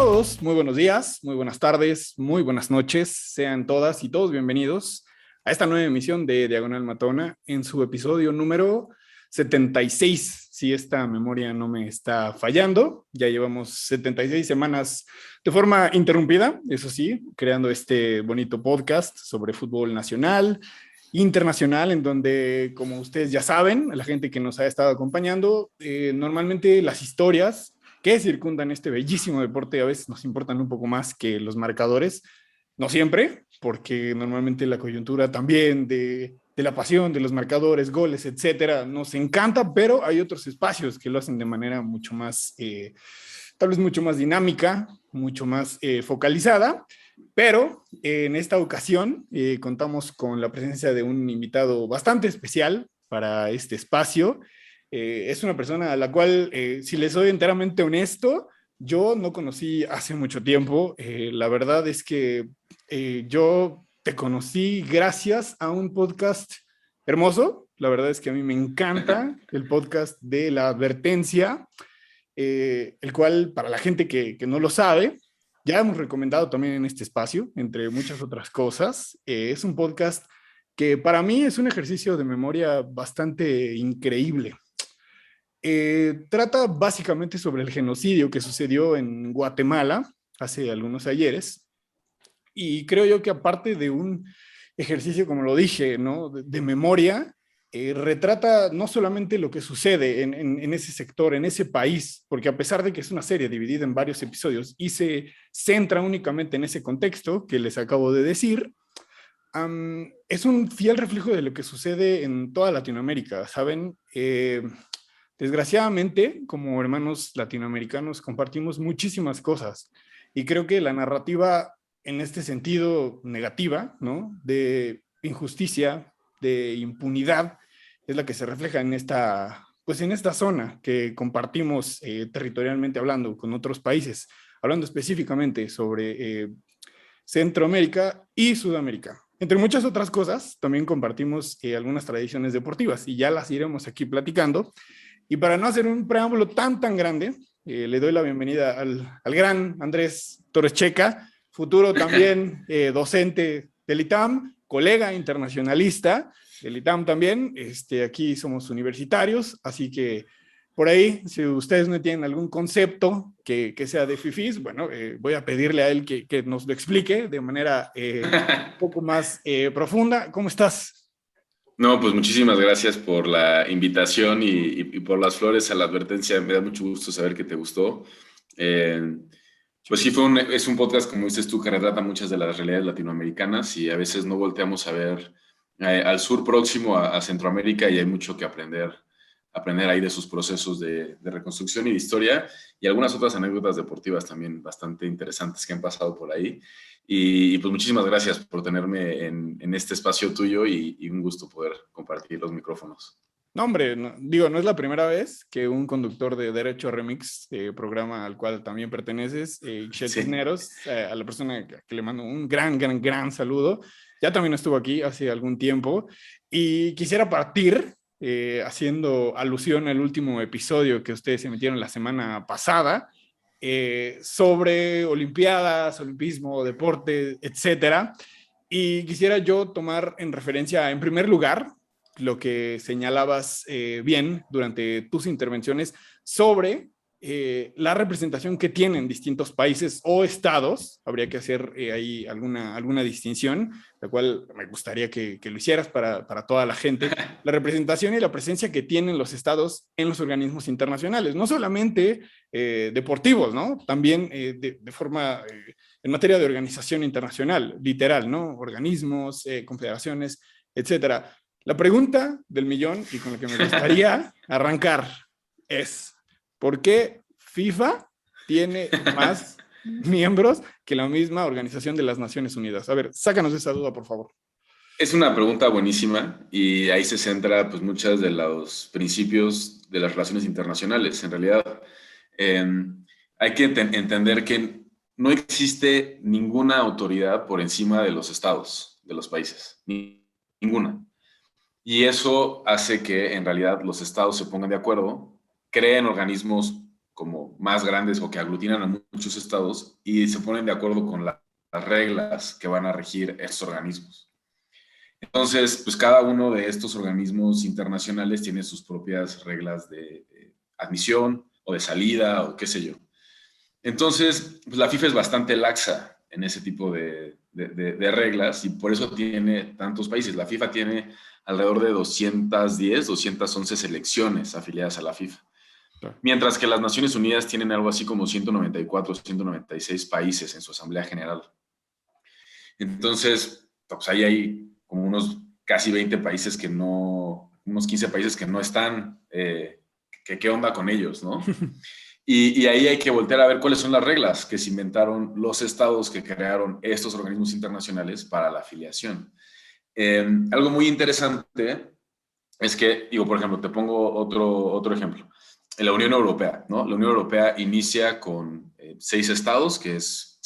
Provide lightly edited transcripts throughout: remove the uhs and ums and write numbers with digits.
todos, muy buenos días, muy buenas tardes, muy buenas noches. Sean todas y todos bienvenidos a esta nueva emisión de Diagonal Matona en su episodio número 76. Si esta memoria no me está fallando, ya llevamos 76 semanas de forma interrumpida, eso sí, creando este bonito podcast sobre fútbol nacional, internacional, en donde, como ustedes ya saben, la gente que nos ha estado acompañando, normalmente las historias que circundan este bellísimo deporte a veces nos importan un poco más que los marcadores, no siempre, porque normalmente la coyuntura también de la pasión, de los marcadores, goles, etcétera, nos encanta, pero hay otros espacios que lo hacen de manera mucho más, tal vez mucho más dinámica, mucho más focalizada, pero en esta ocasión contamos con la presencia de un invitado bastante especial para este espacio. Es una persona a la cual, si les soy enteramente honesto, yo no conocí hace mucho tiempo. La verdad es que yo te conocí gracias a un podcast hermoso. La verdad es que a mí me encanta el podcast de La Advertencia, el cual, para la gente que no lo sabe, ya hemos recomendado también en este espacio, entre muchas otras cosas. Es un podcast que para mí es un ejercicio de memoria bastante increíble. Trata básicamente sobre el genocidio que sucedió en Guatemala hace algunos ayeres, y creo yo que aparte de un ejercicio, como lo dije, ¿no? de memoria, retrata no solamente lo que sucede en ese sector, en ese país, porque a pesar de que es una serie dividida en varios episodios y se centra únicamente en ese contexto que les acabo de decir, es un fiel reflejo de lo que sucede en toda Latinoamérica, ¿saben? Desgraciadamente, como hermanos latinoamericanos, compartimos muchísimas cosas, y creo que la narrativa en este sentido negativa, ¿no? De injusticia, de impunidad, es la que se refleja en esta, pues en esta zona que compartimos territorialmente hablando con otros países, hablando específicamente sobre Centroamérica y Sudamérica. Entre muchas otras cosas, también compartimos algunas tradiciones deportivas, y ya las iremos aquí platicando. Y para no hacer un preámbulo tan grande, le doy la bienvenida al gran Andrés Torres Checa, futuro también docente del ITAM, colega internacionalista del ITAM también. Aquí somos universitarios, así que por ahí, si ustedes no tienen algún concepto que sea de FIFIs, bueno, voy a pedirle a él que nos lo explique de manera un poco más profunda. ¿Cómo estás? No, pues muchísimas gracias por la invitación y por las flores a la advertencia. Me da mucho gusto saber que te gustó. Eh, pues sí, es un podcast, como dices tú, que retrata muchas de las realidades latinoamericanas y a veces no volteamos a ver al sur próximo, a Centroamérica, y hay mucho que aprender ahí de sus procesos de reconstrucción y de historia, y algunas otras anécdotas deportivas también bastante interesantes que han pasado por ahí. Y pues muchísimas gracias por tenerme en este espacio tuyo y un gusto poder compartir los micrófonos. No, hombre, digo, no es la primera vez que un conductor de Derecho Remix, programa al cual también perteneces, Ixchel Sí. Cisneros, a la persona que le mando un gran saludo, ya también estuvo aquí hace algún tiempo, y quisiera partir haciendo alusión al último episodio que ustedes emitieron la semana pasada, sobre Olimpiadas, olimpismo, deporte, etcétera. Y quisiera yo tomar en referencia, en primer lugar, lo que señalabas bien durante tus intervenciones sobre la representación que tienen distintos países o estados. Habría que hacer ahí alguna distinción, la cual me gustaría que lo hicieras para toda la gente. La representación y la presencia que tienen los estados en los organismos internacionales, no solamente deportivos, ¿no? También de forma, en materia de organización internacional, literal, ¿no? Organismos, confederaciones, etcétera. La pregunta del millón, y con la que me gustaría arrancar, es: ¿por qué FIFA tiene más miembros que la misma Organización de las Naciones Unidas? A ver, sácanos esa duda, por favor. Es una pregunta buenísima y ahí se centra pues muchos de los principios de las relaciones internacionales. En realidad, eh, hay que entender que no existe ninguna autoridad por encima de los estados, de los países, ninguna. Y eso hace que en realidad los estados se pongan de acuerdo, creen organismos como más grandes o que aglutinan a muchos estados y se ponen de acuerdo con las reglas que van a regir estos organismos. Entonces, pues cada uno de estos organismos internacionales tiene sus propias reglas de admisión o de salida o qué sé yo. Entonces, pues la FIFA es bastante laxa en ese tipo de reglas y por eso tiene tantos países. La FIFA tiene alrededor de 210, 211 selecciones afiliadas a la FIFA. Claro. Mientras que las Naciones Unidas tienen algo así como 194, 196 países en su Asamblea General. Entonces, pues ahí hay como unos casi 20 países que no, unos 15 países que no están, que qué onda con ellos, ¿no? Y ahí hay que voltear a ver cuáles son las reglas que se inventaron los estados que crearon estos organismos internacionales para la afiliación. Algo muy interesante es que, digo, por ejemplo, te pongo otro ejemplo. En la Unión Europea, ¿no? La Unión Europea inicia con 6 estados, que es,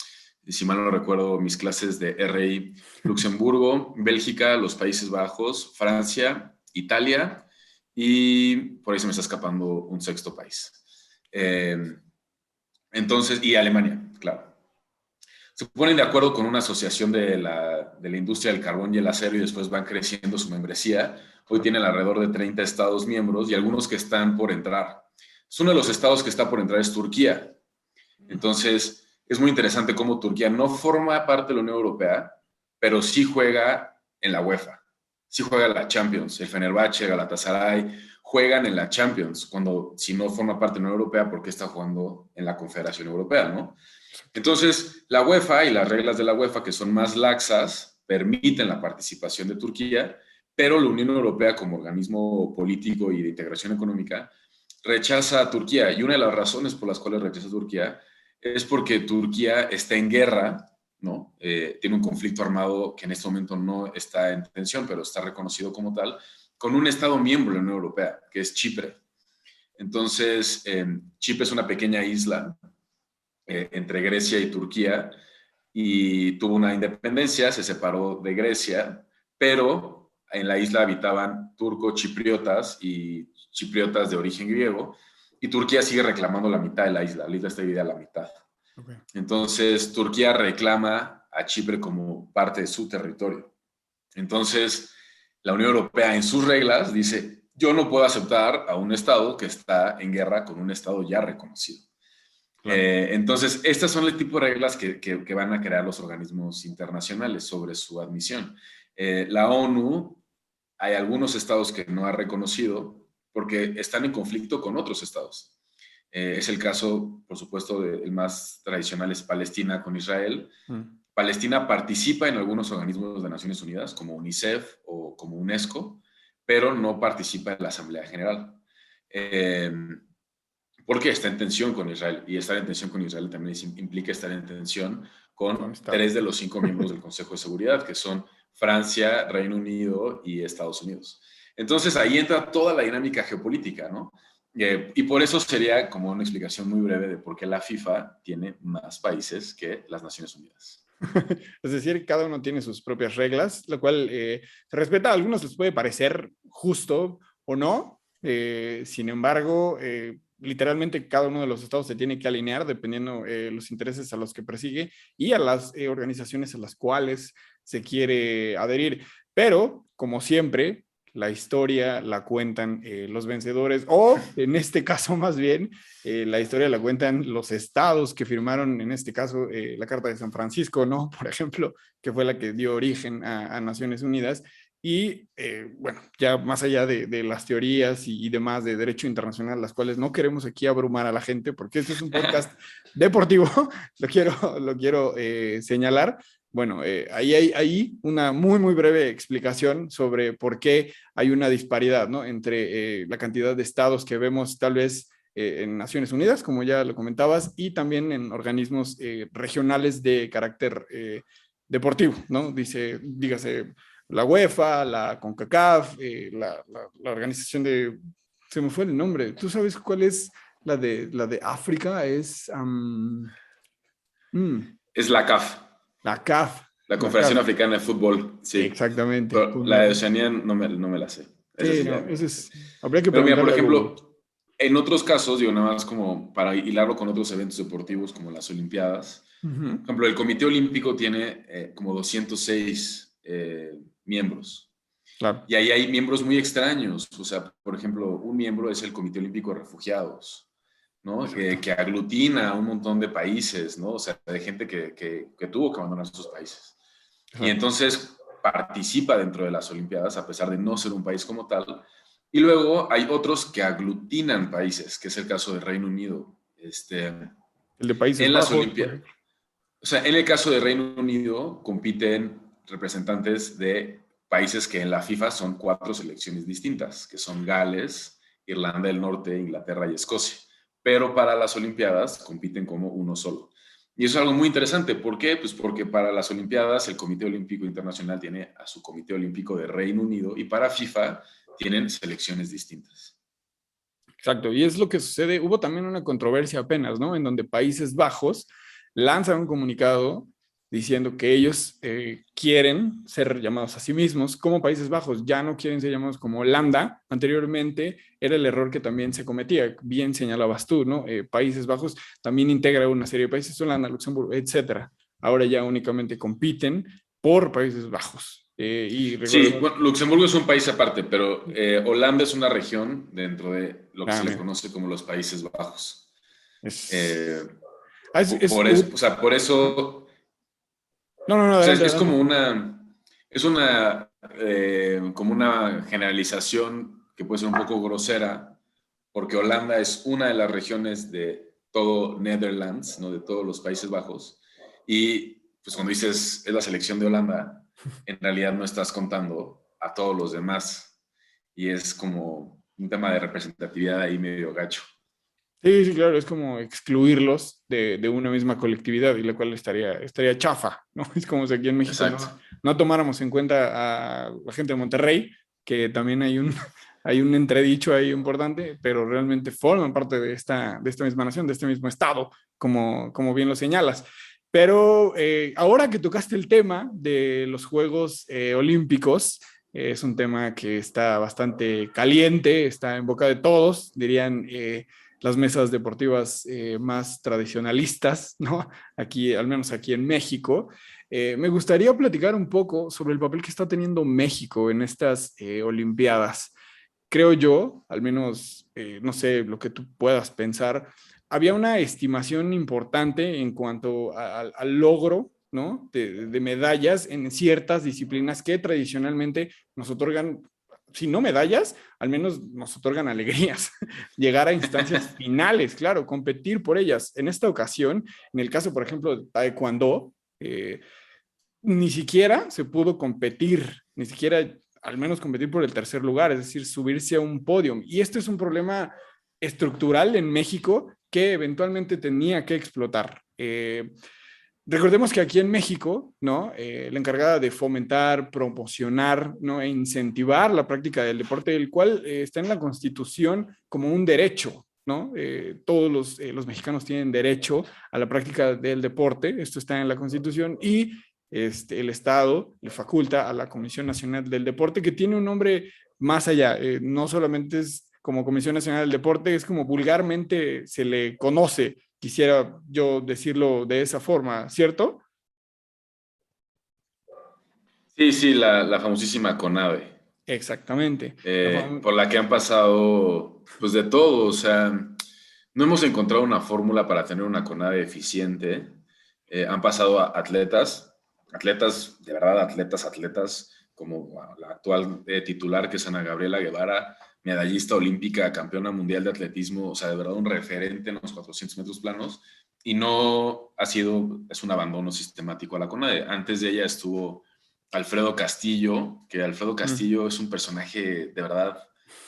si mal no recuerdo, mis clases de RI, Luxemburgo, Bélgica, los Países Bajos, Francia, Italia, y por ahí se me está escapando un sexto país. Entonces, y Alemania, claro. Se ponen de acuerdo con una asociación de la industria del carbón y el acero y después van creciendo su membresía. Hoy tienen alrededor de 30 estados miembros y algunos que están por entrar. Uno de los estados que está por entrar es Turquía. Entonces, es muy interesante cómo Turquía no forma parte de la Unión Europea, pero sí juega en la UEFA. Sí juega la Champions. El Fenerbahce, Galatasaray, juegan en la Champions, cuando si no forma parte de la Unión Europea, ¿por qué está jugando en la Confederación Europea, no? Entonces, la UEFA y las reglas de la UEFA, que son más laxas, permiten la participación de Turquía, pero la Unión Europea, como organismo político y de integración económica, rechaza a Turquía. Y una de las razones por las cuales rechaza a Turquía es porque Turquía está en guerra, ¿no? Tiene un conflicto armado que en este momento no está en tensión, pero está reconocido como tal, con un Estado miembro de la Unión Europea, que es Chipre. Entonces, Chipre es una pequeña isla entre Grecia y Turquía y tuvo una independencia, se separó de Grecia, pero en la isla habitaban turco-chipriotas y chipriotas de origen griego, y Turquía sigue reclamando la mitad de la isla está dividida a la mitad. Okay. Entonces, Turquía reclama a Chipre como parte de su territorio. Entonces, la Unión Europea en sus reglas dice, yo no puedo aceptar a un Estado que está en guerra con un Estado ya reconocido. Claro. Entonces, estas son el tipo de reglas que van a crear los organismos internacionales sobre su admisión. La ONU, hay algunos estados que no ha reconocido porque están en conflicto con otros estados. Es el caso, por supuesto, el más tradicional es Palestina con Israel. Palestina participa en algunos organismos de Naciones Unidas, como UNICEF o como UNESCO, pero no participa en la Asamblea General. Porque está en tensión con Israel, y estar en tensión con Israel también implica estar en tensión con 3 de los 5 miembros del Consejo de Seguridad, que son Francia, Reino Unido y Estados Unidos. Entonces ahí entra toda la dinámica geopolítica, ¿no? Y por eso sería como una explicación muy breve de por qué la FIFA tiene más países que las Naciones Unidas. Es decir, cada uno tiene sus propias reglas, lo cual se respeta. A algunos les puede parecer justo o no. Sin embargo, literalmente cada uno de los estados se tiene que alinear dependiendo los intereses a los que persigue y a las organizaciones a las cuales se quiere adherir. Pero, como siempre, la historia la cuentan los vencedores, o en este caso más bien, la historia la cuentan los estados que firmaron, en este caso, la Carta de San Francisco, ¿no? Por ejemplo, que fue la que dio origen a Naciones Unidas. Y bueno, ya más allá de las teorías y demás de derecho internacional, las cuales no queremos aquí abrumar a la gente, porque este es un podcast deportivo, lo quiero señalar. Bueno, ahí hay una muy breve explicación sobre por qué hay una disparidad, ¿no? Entre la cantidad de estados que vemos tal vez en Naciones Unidas, como ya lo comentabas, y también en organismos regionales de carácter deportivo, ¿no? Dígase la UEFA, la CONCACAF, la organización de... Se me fue el nombre. ¿Tú sabes cuál es la de África? Es la CAF. La CAF. La Confederación Africana de Fútbol, sí. Exactamente. Pero la de Oceanía no me la sé. Sí, no, eso es... Habría que pero mira, por preguntarle a ejemplo, Google. En otros casos, digo, nada más como para hilarlo con otros eventos deportivos como las Olimpiadas, Ujú. por ejemplo, el Comité Olímpico tiene como 206 miembros. Claro. Y ahí hay miembros muy extraños. O sea, por ejemplo, un miembro es el Comité Olímpico de Refugiados, ¿no? Exacto. Que aglutina a un montón de países, ¿no? O sea, de gente que tuvo que abandonar sus países. Y Exacto. entonces participa dentro de las Olimpiadas, a pesar de no ser un país como tal. Y luego hay otros que aglutinan países, que es el caso del Reino Unido. El de Países En las Bajos, por Olimpiadas, ejemplo. o sea, en el caso de Reino Unido, compiten representantes de países que en la FIFA son 4 selecciones distintas, que son Gales, Irlanda del Norte, Inglaterra y Escocia. Pero para las Olimpiadas compiten como uno solo. Y eso es algo muy interesante. ¿Por qué? Pues porque para las Olimpiadas el Comité Olímpico Internacional tiene a su Comité Olímpico de Reino Unido y para FIFA tienen selecciones distintas. Exacto, y es lo que sucede. Hubo también una controversia apenas, ¿no? En donde Países Bajos lanzan un comunicado diciendo que ellos quieren ser llamados a sí mismos como Países Bajos, ya no quieren ser llamados como Holanda. Anteriormente era el error que también se cometía, bien señalabas tú, ¿no? Países Bajos también integra una serie de países, Holanda, Luxemburgo, etcétera. Ahora ya únicamente compiten por Países Bajos. Y Sí, recordemos, bueno, Luxemburgo es un país aparte, pero Holanda es una región dentro de lo que se le mira, conoce como los Países Bajos. Eh, es, o sea, por eso, no, no, no, o sea, adelante, es adelante. como una generalización que puede ser un poco grosera, porque Holanda es una de las regiones de todo Netherlands, ¿no? De todos los Países Bajos, y pues cuando dices es la selección de Holanda, en realidad no estás contando a todos los demás, y es como un tema de representatividad ahí medio gacho. Sí, sí, claro, es como excluirlos de una misma colectividad y la cual estaría chafa, ¿no? Es como si aquí en México Exacto. no tomáramos en cuenta a la gente de Monterrey, que también hay un entredicho ahí importante, pero realmente forman parte de esta misma nación, de este mismo estado, como bien lo señalas. Pero ahora que tocaste el tema de los Juegos Olímpicos, es un tema que está bastante caliente, está en boca de todos, dirían las mesas deportivas más tradicionalistas, ¿no? Aquí, al menos aquí en México. Me gustaría platicar un poco sobre el papel que está teniendo México en estas Olimpiadas. Creo yo, al menos, no sé, lo que tú puedas pensar, había una estimación importante en cuanto al logro, ¿no? De medallas en ciertas disciplinas que tradicionalmente nos otorgan, si no medallas, al menos nos otorgan alegrías, llegar a instancias finales, claro, competir por ellas. En esta ocasión, en el caso, por ejemplo, de Taekwondo, ni siquiera se pudo competir, ni siquiera al menos competir por el tercer lugar, es decir, subirse a un podio. Y este es un problema estructural en México que eventualmente tenía que explotar. Recordemos que aquí en México, ¿no? La encargada de fomentar, promocionar, ¿no? E incentivar la práctica del deporte, el cual está en la Constitución como un derecho, ¿no? Todos los mexicanos tienen derecho a la práctica del deporte, esto está en la Constitución, y el Estado le faculta a la Comisión Nacional del Deporte, que tiene un nombre más allá, no solamente es como Comisión Nacional del Deporte, es como vulgarmente se le conoce, quisiera yo decirlo de esa forma, ¿cierto? Sí, sí, la famosísima CONADE. Exactamente. Por la que han pasado, pues de todo, o sea, no hemos encontrado una fórmula para tener una CONADE eficiente. Han pasado a atletas, de verdad, atletas, como la actual titular que es Ana Gabriela Guevara, medallista olímpica, campeona mundial de atletismo, o sea, de verdad un referente en los 400 metros planos, y no ha sido, es un abandono sistemático a la CONADE. Antes de ella estuvo Alfredo Castillo, que Alfredo Mm. Castillo es un personaje de verdad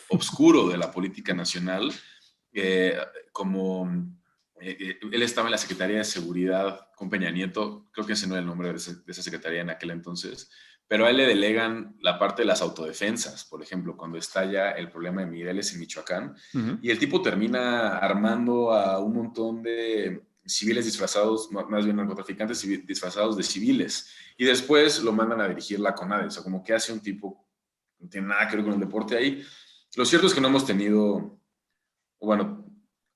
obscuro de la política nacional, eh, como él estaba en la Secretaría de Seguridad con Peña Nieto, creo que ese no era el nombre de esa secretaría en aquel entonces, pero a él le delegan la parte de las autodefensas, por ejemplo, cuando estalla el problema de Migueles en Michoacán, Ujú. y el tipo termina armando a un montón de civiles disfrazados, más bien narcotraficantes disfrazados de civiles, y después lo mandan a dirigir la CONADE, o sea, como que hace un tipo, no tiene nada que ver con el deporte ahí. Lo cierto es que no hemos tenido bueno,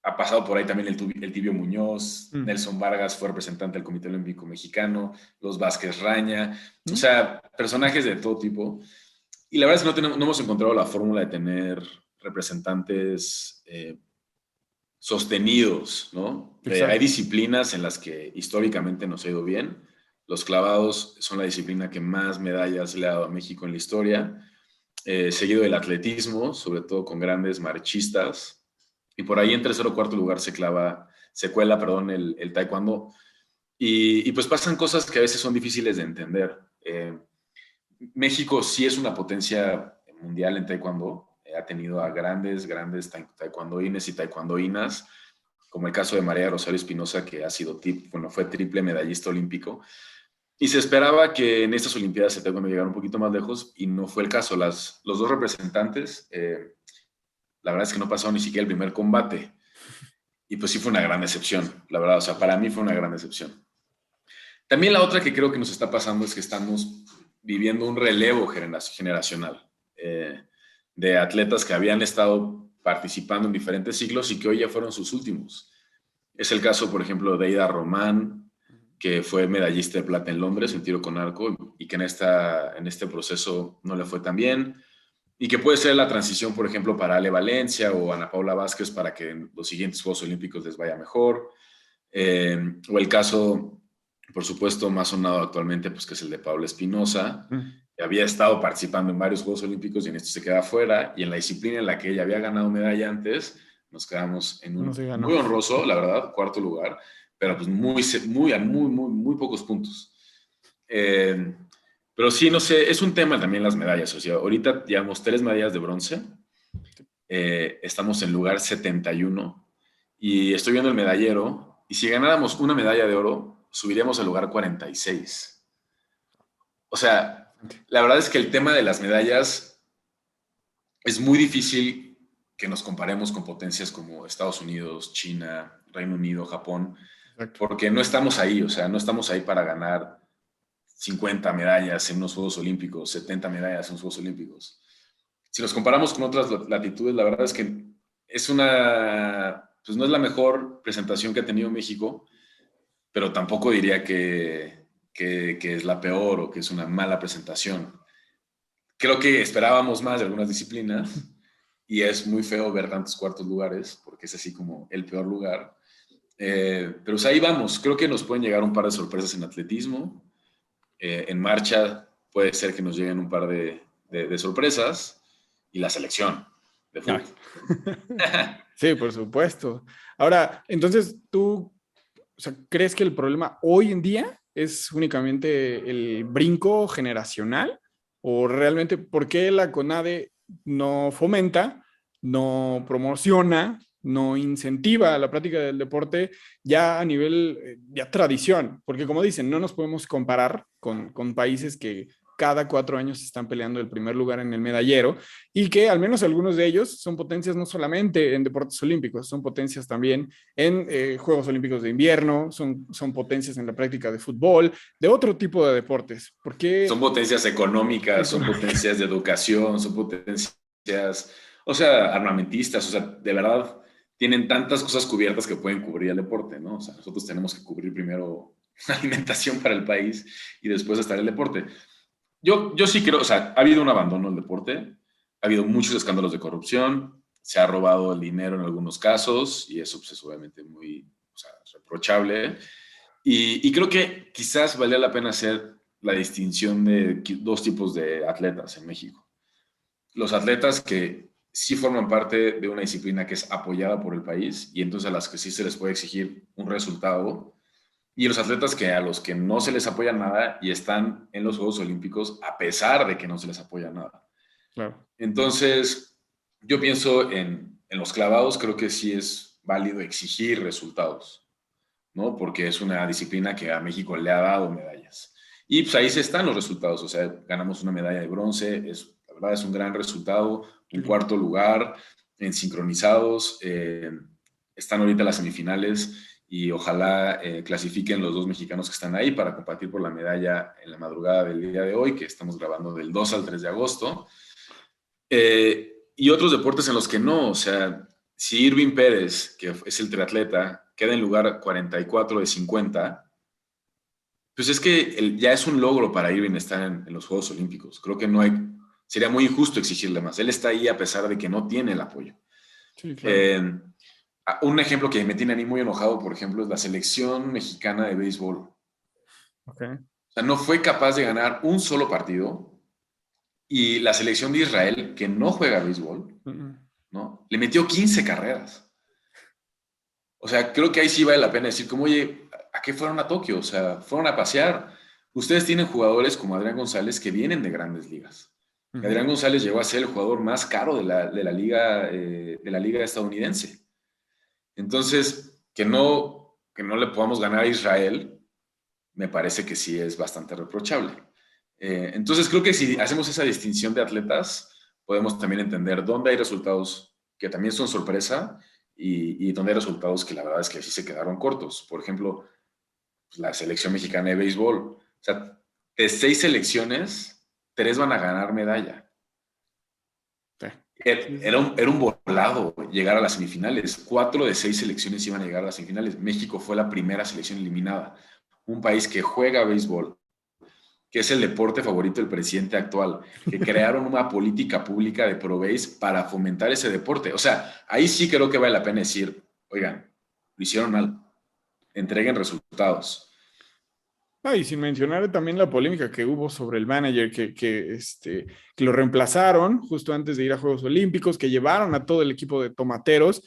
ha pasado por ahí también el Tibio Muñoz, Mm. Nelson Vargas fue representante del Comité Olímpico Mexicano, los Vázquez Raña, o Mm. sea, personajes de todo tipo. Y la verdad es que no hemos encontrado la fórmula de tener representantes sostenidos, ¿no? Hay Exacto. disciplinas en las que históricamente nos ha ido bien. Los clavados son la disciplina que más medallas le ha dado a México en la historia, seguido del atletismo, sobre todo con grandes marchistas. Y por ahí en tercer o cuarto lugar se cuela, perdón, el taekwondo. Y pues pasan cosas que a veces son difíciles de entender. México sí es una potencia mundial en taekwondo. Ha tenido a grandes taekwondoines y taekwondoinas, como el caso de María Rosario Espinosa, que fue triple medallista olímpico. Y se esperaba que en estas Olimpiadas el taekwondo llegara un poquito más lejos y no fue el caso. Los dos representantes, la verdad es que no pasaron ni siquiera el primer combate. Y pues sí fue una gran decepción, la verdad. O sea, para mí fue una gran decepción. También la otra que creo que nos está pasando es que estamos viviendo un relevo generacional de atletas que habían estado participando en diferentes ciclos y que hoy ya fueron sus últimos. Es el caso, por ejemplo, de Eida Román, que fue medallista de plata en Londres en tiro con arco y que en este proceso no le fue tan bien y que puede ser la transición, por ejemplo, para Ale Valencia o Ana Paula Vázquez para que en los siguientes Juegos Olímpicos les vaya mejor. O el caso, por supuesto, más sonado actualmente, pues que es el de Paula Espinosa, Mm. que había estado participando en varios Juegos Olímpicos y en esto se queda fuera, y en la disciplina en la que ella había ganado medalla antes, nos quedamos en No un se ganó. muy honroso, la verdad, cuarto lugar, pero pues muy pocos puntos. Eh, pero sí, no sé, es un tema también las medallas. O sea, ahorita llevamos 3 medallas de bronce, estamos en lugar 71 y estoy viendo el medallero y si ganáramos una medalla de oro, subiríamos al lugar 46. O sea, la verdad es que el tema de las medallas es muy difícil que nos comparemos con potencias como Estados Unidos, China, Reino Unido, Japón, Exacto. porque no estamos ahí, o sea, no estamos ahí para ganar 50 medallas en unos Juegos Olímpicos, 70 medallas en unos Juegos Olímpicos. Si nos comparamos con otras latitudes, la verdad es que pues no es la mejor presentación que ha tenido México, pero tampoco diría que es la peor o que es una mala presentación. Creo que esperábamos más de algunas disciplinas y es muy feo ver tantos cuartos lugares porque es así como el peor lugar. Pero pues ahí vamos, creo que nos pueden llegar un par de sorpresas en atletismo. En marcha puede ser que nos lleguen un par de sorpresas y la selección de Ah. fútbol. Sí, por supuesto. Ahora, entonces, ¿tú, o sea, crees que el problema hoy en día es únicamente el brinco generacional? ¿O realmente por qué la CONADE no fomenta, no promociona, no incentiva la práctica del deporte ya a nivel, ya tradición? Porque como dicen, no nos podemos comparar con países que cada 4 años están peleando el primer lugar en el medallero y que al menos algunos de ellos son potencias no solamente en deportes olímpicos, son potencias también en Juegos Olímpicos de Invierno, son potencias en la práctica de fútbol, de otro tipo de deportes. ¿Por Son qué potencias económicas, son económica? potencias de educación, son potencias, o sea, armamentistas, o sea, de verdad tienen tantas cosas cubiertas que pueden cubrir el deporte, ¿no? O sea, nosotros tenemos que cubrir primero la alimentación para el país y después estar el deporte. Yo sí creo, o sea, ha habido un abandono del deporte, ha habido muchos escándalos de corrupción, se ha robado el dinero en algunos casos y eso pues, es obviamente muy, o sea, reprochable. Y creo que quizás valía la pena hacer la distinción de dos tipos de atletas en México. Los atletas que sí forman parte de una disciplina que es apoyada por el país y entonces a las que sí se les puede exigir un resultado y los atletas a los que no se les apoya nada y están en los Juegos Olímpicos a pesar de que no se les apoya nada. Claro. Entonces, yo pienso en los clavados, creo que sí es válido exigir resultados, ¿no? Porque es una disciplina que a México le ha dado medallas. Y pues ahí se están los resultados, o sea, ganamos una medalla de bronce, la verdad es un gran resultado, un cuarto lugar en sincronizados, están ahorita las semifinales y ojalá clasifiquen los dos mexicanos que están ahí para competir por la medalla en la madrugada del día de hoy, que estamos grabando del 2 al 3 de agosto. Y otros deportes en los que no, o sea, si Irving Pérez, que es el triatleta, queda en lugar 44 de 50, pues es que ya es un logro para Irving estar en los Juegos Olímpicos. Creo que sería muy injusto exigirle más. Él está ahí a pesar de que no tiene el apoyo. Sí, claro. Eh, un ejemplo que me tiene a mí muy enojado, por ejemplo, es la selección mexicana de béisbol. O Okay. sea, no fue capaz de ganar un solo partido y la selección de Israel, que no juega béisbol, ¿no? Le metió 15 carreras. O sea, creo que ahí sí vale la pena decir, como, oye, ¿a qué fueron a Tokio? O sea, fueron a pasear. Ustedes tienen jugadores como Adrián González que vienen de grandes ligas. Adrián González llegó a ser el jugador más caro de la liga estadounidense. Entonces, que no le podamos ganar a Israel, me parece que sí es bastante reprochable. Entonces, creo que si hacemos esa distinción de atletas, podemos también entender dónde hay resultados que también son sorpresa y dónde hay resultados que la verdad es que sí se quedaron cortos. Por ejemplo, pues, la selección mexicana de béisbol. O sea, de 6 selecciones, 3 van a ganar medalla. Sí. Era un volado llegar a las semifinales. 4 de 6 selecciones iban a llegar a las semifinales. México fue la primera selección eliminada. Un país que juega béisbol, que es el deporte favorito del presidente actual, que crearon una política pública de ProBase para fomentar ese deporte. O sea, ahí sí creo que vale la pena decir, oigan, lo hicieron mal, entreguen resultados. Y sin mencionar también la polémica que hubo sobre el manager que lo reemplazaron justo antes de ir a Juegos Olímpicos, que llevaron a todo el equipo de tomateros,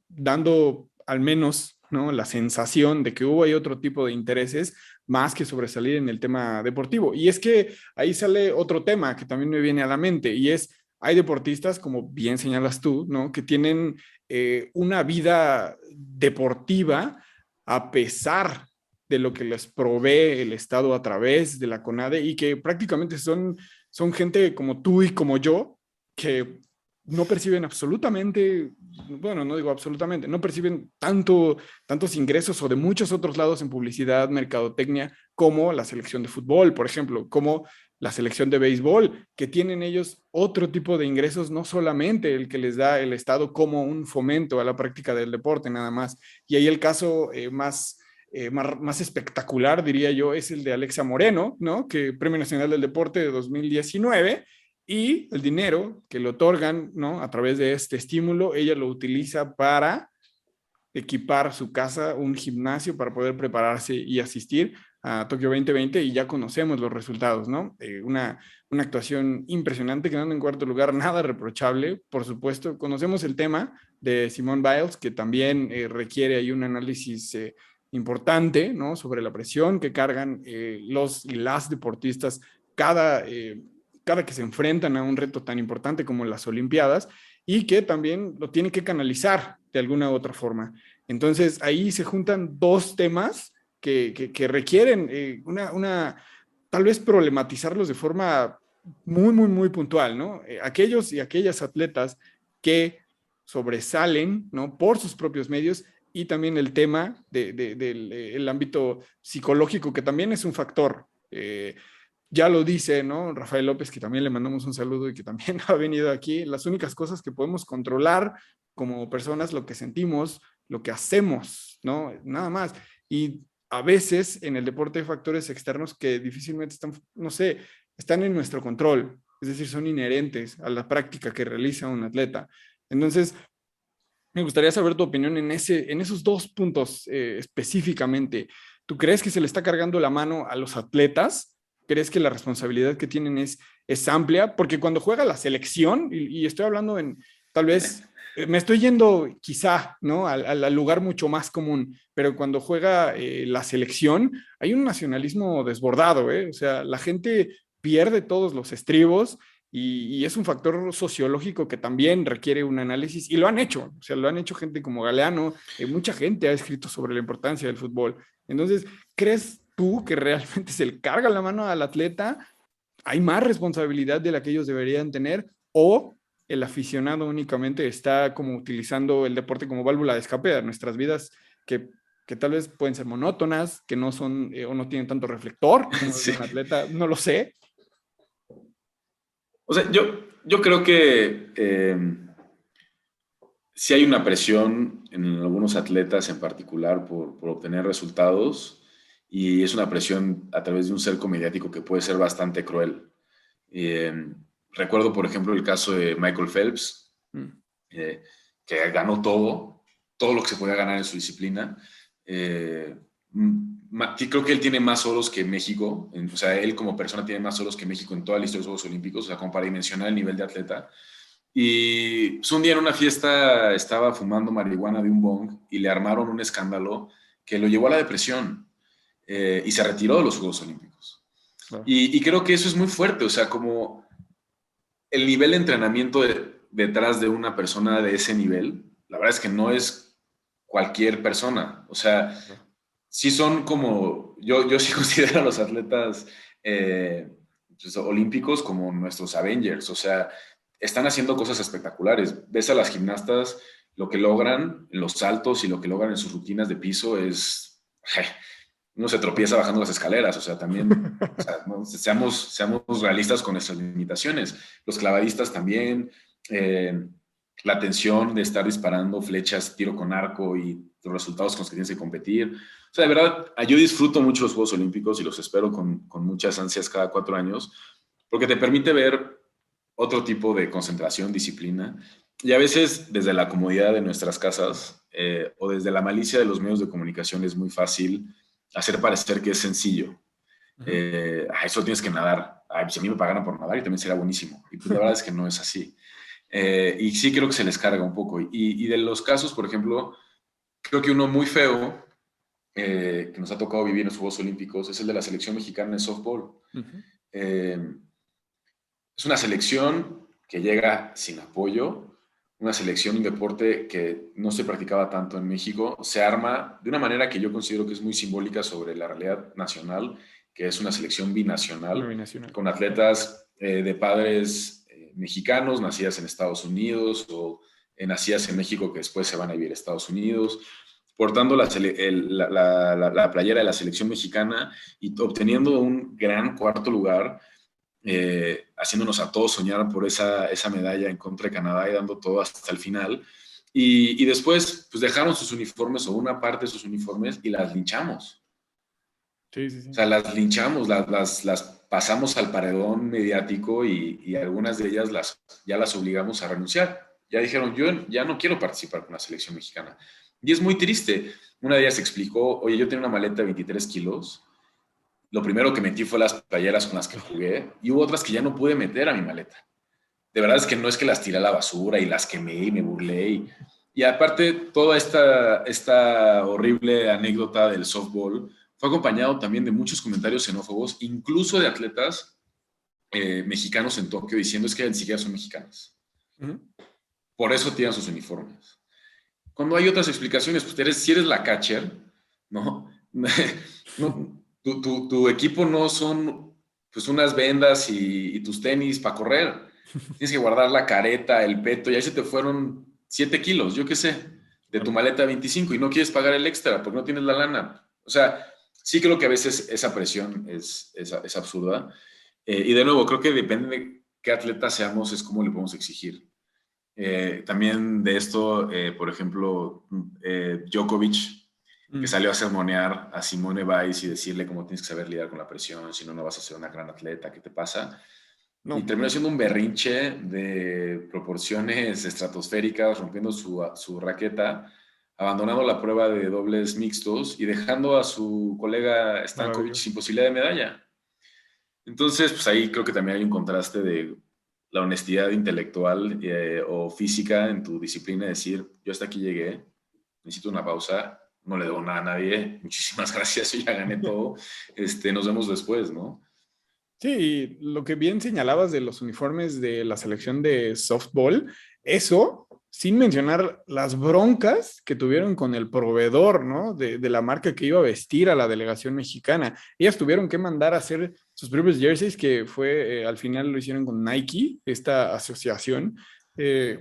dando al menos, ¿no?, la sensación de que hubo ahí otro tipo de intereses más que sobresalir en el tema deportivo. Y es que ahí sale otro tema que también me viene a la mente, y es, hay deportistas, como bien señalas tú, ¿no?, que tienen una vida deportiva a pesar de lo que les provee el Estado a través de la CONADE, y que prácticamente son gente como tú y como yo, que no perciben absolutamente, bueno, no digo absolutamente, no perciben tantos ingresos o de muchos otros lados en publicidad, mercadotecnia, como la selección de fútbol, por ejemplo, como la selección de béisbol, que tienen ellos otro tipo de ingresos, no solamente el que les da el Estado como un fomento a la práctica del deporte, nada más. Y ahí el caso más espectacular, diría yo, es el de Alexa Moreno, ¿no?, que Premio Nacional del Deporte de 2019, y el dinero que le otorgan, ¿no?, a través de este estímulo, ella lo utiliza para equipar su casa, un gimnasio para poder prepararse y asistir a Tokio 2020, y ya conocemos los resultados, ¿no? Una actuación impresionante, quedando en cuarto lugar, nada reprochable, por supuesto. Conocemos el tema de Simone Biles, que también requiere ahí un análisis importante, ¿no?, sobre la presión que cargan los y las deportistas cada que se enfrentan a un reto tan importante como las Olimpiadas, y que también lo tiene que canalizar de alguna u otra forma. Entonces ahí se juntan dos temas que requieren tal vez problematizarlos de forma muy, muy, muy puntual, ¿no? Aquellos y aquellas atletas que sobresalen, ¿no?, por sus propios medios, y también el tema del ámbito psicológico, que también es un factor. Ya lo dice, ¿no?, Rafael López, que también le mandamos un saludo y que también ha venido aquí: las únicas cosas que podemos controlar como personas, lo que sentimos, lo que hacemos, ¿no? Nada más. Y a veces en el deporte hay factores externos que difícilmente están, no sé, están en nuestro control, es decir, son inherentes a la práctica que realiza un atleta. Entonces, me gustaría saber tu opinión en esos dos puntos específicamente. ¿Tú crees que se le está cargando la mano a los atletas? ¿Crees que la responsabilidad que tienen es amplia? Porque cuando juega la selección, y estoy hablando tal vez, me estoy yendo quizá, ¿no?, al lugar mucho más común, pero cuando juega la selección, hay un nacionalismo desbordado, ¿eh? O sea, la gente pierde todos los estribos, y es un factor sociológico que también requiere un análisis, y lo han hecho, o sea, lo han hecho gente como Galeano, mucha gente ha escrito sobre la importancia del fútbol. Entonces, ¿crees tú que realmente se le carga la mano al atleta? ¿Hay más responsabilidad de la que ellos deberían tener? ¿O el aficionado únicamente está como utilizando el deporte como válvula de escape de nuestras vidas, que tal vez pueden ser monótonas, que no son o no tienen tanto reflector como el de Sí. un atleta? No lo sé. O sea, yo creo que sí hay una presión en algunos atletas en particular por obtener resultados y es una presión a través de un cerco mediático que puede ser bastante cruel. Eh, Recuerdo, por ejemplo, el caso de Michael Phelps, Mm. eh, que ganó todo lo que se podía ganar en su disciplina. Eh, Creo que él tiene más oros que México, o sea, él como persona tiene más oros que México en toda la historia de los Juegos Olímpicos, o sea, como para dimensionar el nivel de atleta. Y pues, un día en una fiesta estaba fumando marihuana de un bong y le armaron un escándalo que lo llevó a la depresión y se retiró de los Juegos Olímpicos. Claro. Y creo que eso es muy fuerte, o sea, como el nivel de entrenamiento detrás de una persona de ese nivel, la verdad es que no es cualquier persona. O sea, Claro. sí son como, yo sí considero a los atletas pues, olímpicos como nuestros Avengers. O sea, están haciendo cosas espectaculares. Ves a las gimnastas, lo que logran en los saltos y lo que logran en sus rutinas de piso es... Uno se tropieza bajando las escaleras, o sea, también, o sea, ¿no? Seamos realistas con nuestras limitaciones. Los clavadistas también, la tensión de estar disparando flechas, tiro con arco y los resultados con los que tienes que competir. O sea, de verdad, yo disfruto mucho los Juegos Olímpicos y los espero con muchas ansias cada 4 años, porque te permite ver otro tipo de concentración, disciplina, y a veces desde la comodidad de nuestras casas o desde la malicia de los medios de comunicación es muy fácil hacer parecer que es sencillo. Ujú. Eso tienes que nadar. Ay, pues a mí me pagaran por nadar y también sería buenísimo. Y pues la verdad es que no es así. Y sí creo que se les carga un poco. Y de los casos, por ejemplo, creo que uno muy feo que nos ha tocado vivir en los Juegos Olímpicos es el de la selección mexicana de softball. Ujú. Eh, es una selección que llega sin apoyo, una selección, un deporte que no se practicaba tanto en México, se arma de una manera que yo considero que es muy simbólica sobre la realidad nacional, que es una selección Una binacional, binacional. con atletas de padres mexicanos, nacidas en Estados Unidos o nacidas en México que después se van a vivir a Estados Unidos, portando la playera de la selección mexicana y obteniendo un gran cuarto lugar haciéndonos a todos soñar por esa medalla en contra de Canadá y dando todo hasta el final. Y después, pues dejaron sus uniformes o una parte de sus uniformes y las linchamos. Sí, sí, O sí. sea, las linchamos, las pasamos al paredón mediático y algunas de ellas ya las obligamos a renunciar. Ya dijeron, yo ya no quiero participar con la selección mexicana. Y es muy triste. Una de ellas explicó, oye, yo tengo una maleta de 23 kilos, lo primero que metí fue las playeras con las que jugué y hubo otras que ya no pude meter a mi maleta. De verdad es que no es que las tiré a la basura y las quemé y me burlé. Y aparte, toda esta horrible anécdota del softball fue acompañado también de muchos comentarios xenófobos, incluso de atletas mexicanos en Tokio diciendo es que ni siquiera son mexicanas. Ujú. Por eso tiran sus uniformes. Cuando hay otras explicaciones, pues si eres la catcher, ¿no? No, tu equipo no son pues unas vendas y tus tenis para correr. Tienes que guardar la careta, el peto, y ahí se te fueron 7 kilos, yo qué sé, de tu Claro. maleta 25 y no quieres pagar el extra porque no tienes la lana. O sea, sí creo que a veces esa presión es absurda. Y de nuevo, creo que depende de qué atleta seamos, es cómo le podemos exigir. También de esto, por ejemplo, Djokovic, que Mm. salió a sermonear a Simone Biles y decirle cómo tienes que saber lidiar con la presión, si no, no vas a ser una gran atleta, ¿qué te pasa? Y No, terminó siendo un berrinche de proporciones estratosféricas, rompiendo su raqueta, abandonando la prueba de dobles mixtos y dejando a su colega Stankovic sin maravilloso. posibilidad de medalla. Entonces, pues ahí creo que también hay un contraste de la honestidad intelectual o física en tu disciplina, decir, yo hasta aquí llegué, necesito una pausa, no le debo nada a nadie, muchísimas gracias, yo ya gané todo, nos vemos después, ¿no? Sí, y lo que bien señalabas de los uniformes de la selección de softball, eso sin mencionar las broncas que tuvieron con el proveedor, ¿no? De la marca que iba a vestir a la delegación mexicana. Ellas tuvieron que mandar a hacer sus propios jerseys, que fue, al final lo hicieron con Nike, esta asociación,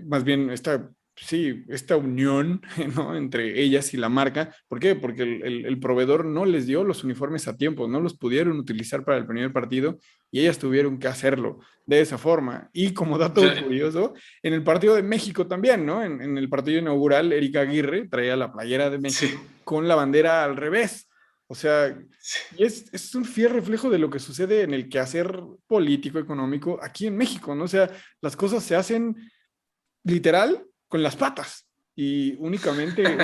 más bien esta sí, esta unión, ¿no? Entre ellas y la marca. ¿Por qué? Porque el proveedor no les dio los uniformes a tiempo, no los pudieron utilizar para el primer partido y ellas tuvieron que hacerlo de esa forma. Y como O dato sea, curioso, en el partido de México también, ¿no? En el partido inaugural, Erika Aguirre traía la playera de sí, México con la bandera al revés. O sea, sí, y es un fiel reflejo de lo que sucede en el quehacer político, económico aquí en México, ¿no? O sea, las cosas se hacen literal con las patas. Y únicamente, o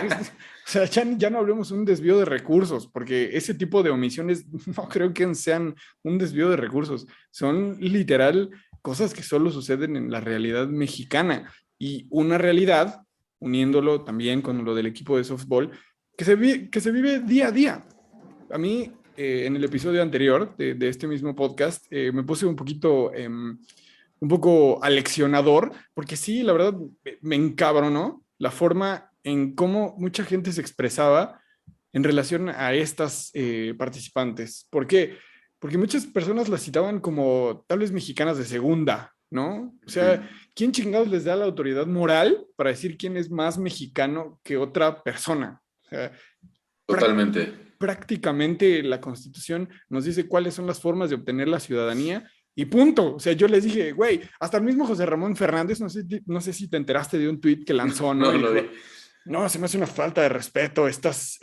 sea, ya no hablemos de un desvío de recursos, porque ese tipo de omisiones no creo que sean un desvío de recursos, son literal cosas que solo suceden en la realidad mexicana y una realidad, uniéndolo también con lo del equipo de softball, que se vive día a día. A mí, en el episodio anterior de este mismo podcast, me puse un poco aleccionador, porque sí, la verdad, me encabronó la forma en cómo mucha gente se expresaba en relación a estas participantes. ¿Por qué? Porque muchas personas las citaban como tal vez mexicanas de segunda, ¿no? O sea, ¿quién chingados les da la autoridad moral para decir quién es más mexicano que otra persona? O sea, totalmente. prácticamente la Constitución nos dice cuáles son las formas de obtener la ciudadanía y punto. O sea, yo les dije, güey, hasta el mismo José Ramón Fernández, no sé si te enteraste de un tuit que lanzó, ¿no? No Y lo vi. dijo, no, se me hace una falta de respeto estas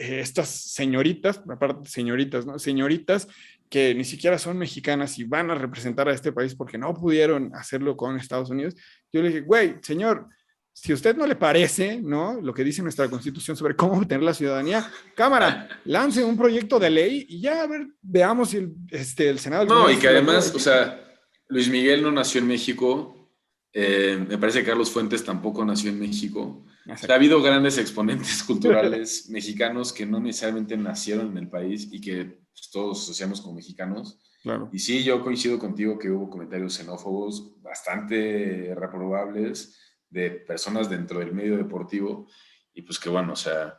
señoritas, aparte señoritas, ¿no? Señoritas que ni siquiera son mexicanas y van a representar a este país porque no pudieron hacerlo con Estados Unidos. Yo le dije, güey, señor, si a usted no le parece, ¿no? Lo que dice nuestra Constitución sobre cómo obtener la ciudadanía, cámara, lance un proyecto de ley y ya, a ver, veamos si el Senado del No, y Congreso que se lo aprueba. además, o sea, Luis Miguel no nació en México, me parece que Carlos Fuentes tampoco nació en México. O sea, ha Exacto. habido grandes exponentes culturales mexicanos que no necesariamente nacieron en el país y que pues, todos asociamos como mexicanos. Claro. Y sí, yo coincido contigo que hubo comentarios xenófobos bastante reprobables de personas dentro del medio deportivo y pues que bueno, o sea,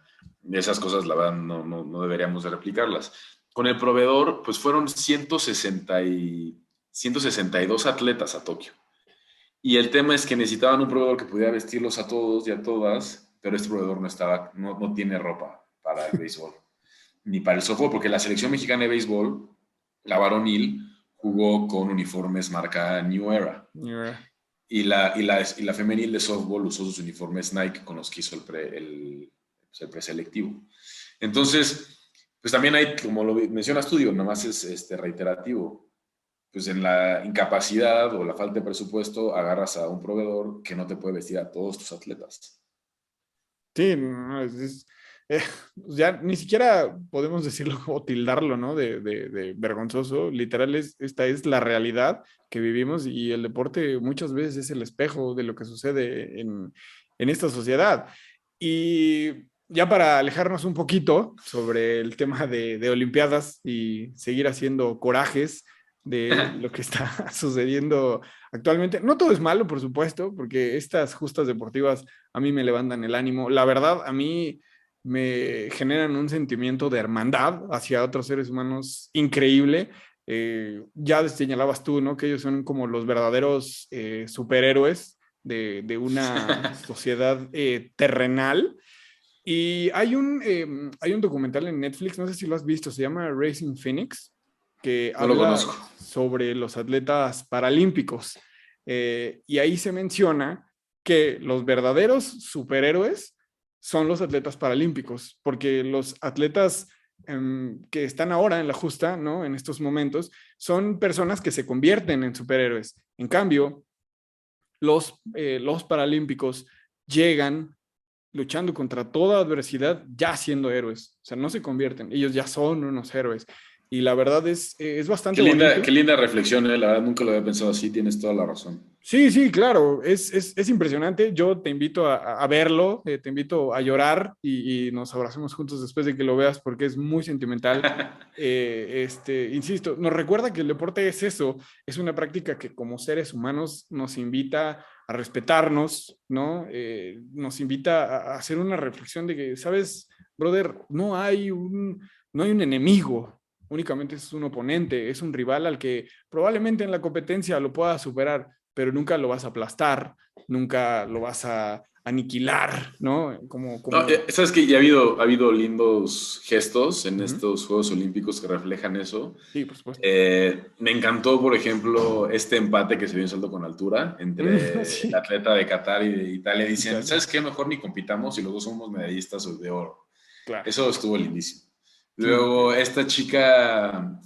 esas cosas la verdad no deberíamos de replicarlas. Con el proveedor, pues fueron 162 atletas a Tokio. Y el tema es que necesitaban un proveedor que pudiera vestirlos a todos y a todas, pero este proveedor no tiene ropa para el béisbol, ni para el softball, porque la selección mexicana de béisbol, la varonil, jugó con uniformes marca New Era. Yeah. Y la femenil de softball usó sus uniformes Nike con los que hizo el preselectivo. Entonces, pues también hay, como lo mencionas tú, digo, nada más es reiterativo. Pues en la incapacidad o la falta de presupuesto agarras a un proveedor que no te puede vestir a todos tus atletas. Sí, no, eh, ya ni siquiera podemos decirlo o tildarlo, ¿no? De vergonzoso. Literal, esta es la realidad que vivimos y el deporte muchas veces es el espejo de lo que sucede en esta sociedad. Y ya para alejarnos un poquito sobre el tema de Olimpiadas y seguir haciendo corajes de lo que está sucediendo actualmente. No todo es malo, por supuesto, porque estas justas deportivas a mí me levantan el ánimo. La verdad, a mí me generan un sentimiento de hermandad hacia otros seres humanos increíble. Ya señalabas tú, ¿no? Que ellos son como los verdaderos superhéroes de una sociedad terrenal. Y hay un documental en Netflix, no sé si lo has visto, se llama Racing Phoenix, que No lo habla conozco. sobre los atletas paralímpicos. Y ahí se menciona que los verdaderos superhéroes son los atletas paralímpicos, porque los atletas que están ahora en la justa, ¿no? En estos momentos, son personas que se convierten en superhéroes. En cambio, los paralímpicos llegan luchando contra toda adversidad, ya siendo héroes. O sea, no se convierten, ellos ya son unos héroes. Y la verdad es bastante Qué bonito. linda reflexión, la verdad nunca lo había pensado así, tienes toda la razón. Sí, sí, claro, es impresionante. Yo te invito a verlo, te invito a llorar y nos abracemos juntos después de que lo veas porque es muy sentimental. Insisto, nos recuerda que el deporte es eso, es una práctica que como seres humanos nos invita a respetarnos, ¿no? Nos invita a hacer una reflexión de que, ¿sabes, brother? No hay un enemigo, únicamente es un oponente, es un rival al que probablemente en la competencia lo pueda superar pero nunca lo vas a aplastar, nunca lo vas a aniquilar, ¿no? No, sabes que ya ha habido lindos gestos en Uh-huh. estos Juegos Olímpicos que reflejan eso. Sí, por supuesto. Me encantó, por ejemplo, este empate que se dio en salto con altura entre el Sí, atleta de Qatar y de Italia. Dicen, Italia, ¿sabes qué? Mejor ni compitamos y los dos somos medallistas de oro. claro. Eso estuvo lindísimo. Sí, Luego, esta chica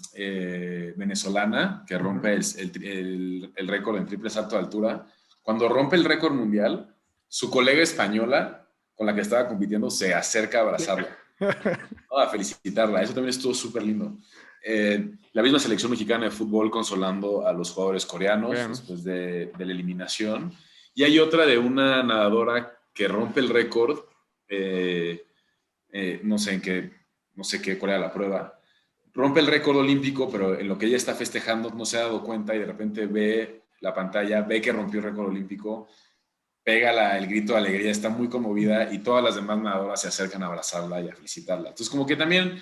venezolana que uh-huh. rompe el récord en triple salto de altura, cuando rompe el récord mundial, su colega española con la que estaba compitiendo se acerca a Sí. abrazarla, ¿no? A felicitarla. Eso también estuvo súper lindo. La misma selección mexicana de fútbol consolando a los jugadores coreanos Bueno, después de la eliminación. Y hay otra de una nadadora que rompe el récord, no sé en qué, no sé qué, cuál era la prueba. Rompe el récord olímpico, pero en lo que ella está festejando no se ha dado cuenta y de repente ve la pantalla, ve que rompió el récord olímpico, pega el grito de alegría, está muy conmovida y todas las demás nadadoras se acercan a abrazarla y a felicitarla. Entonces, como que también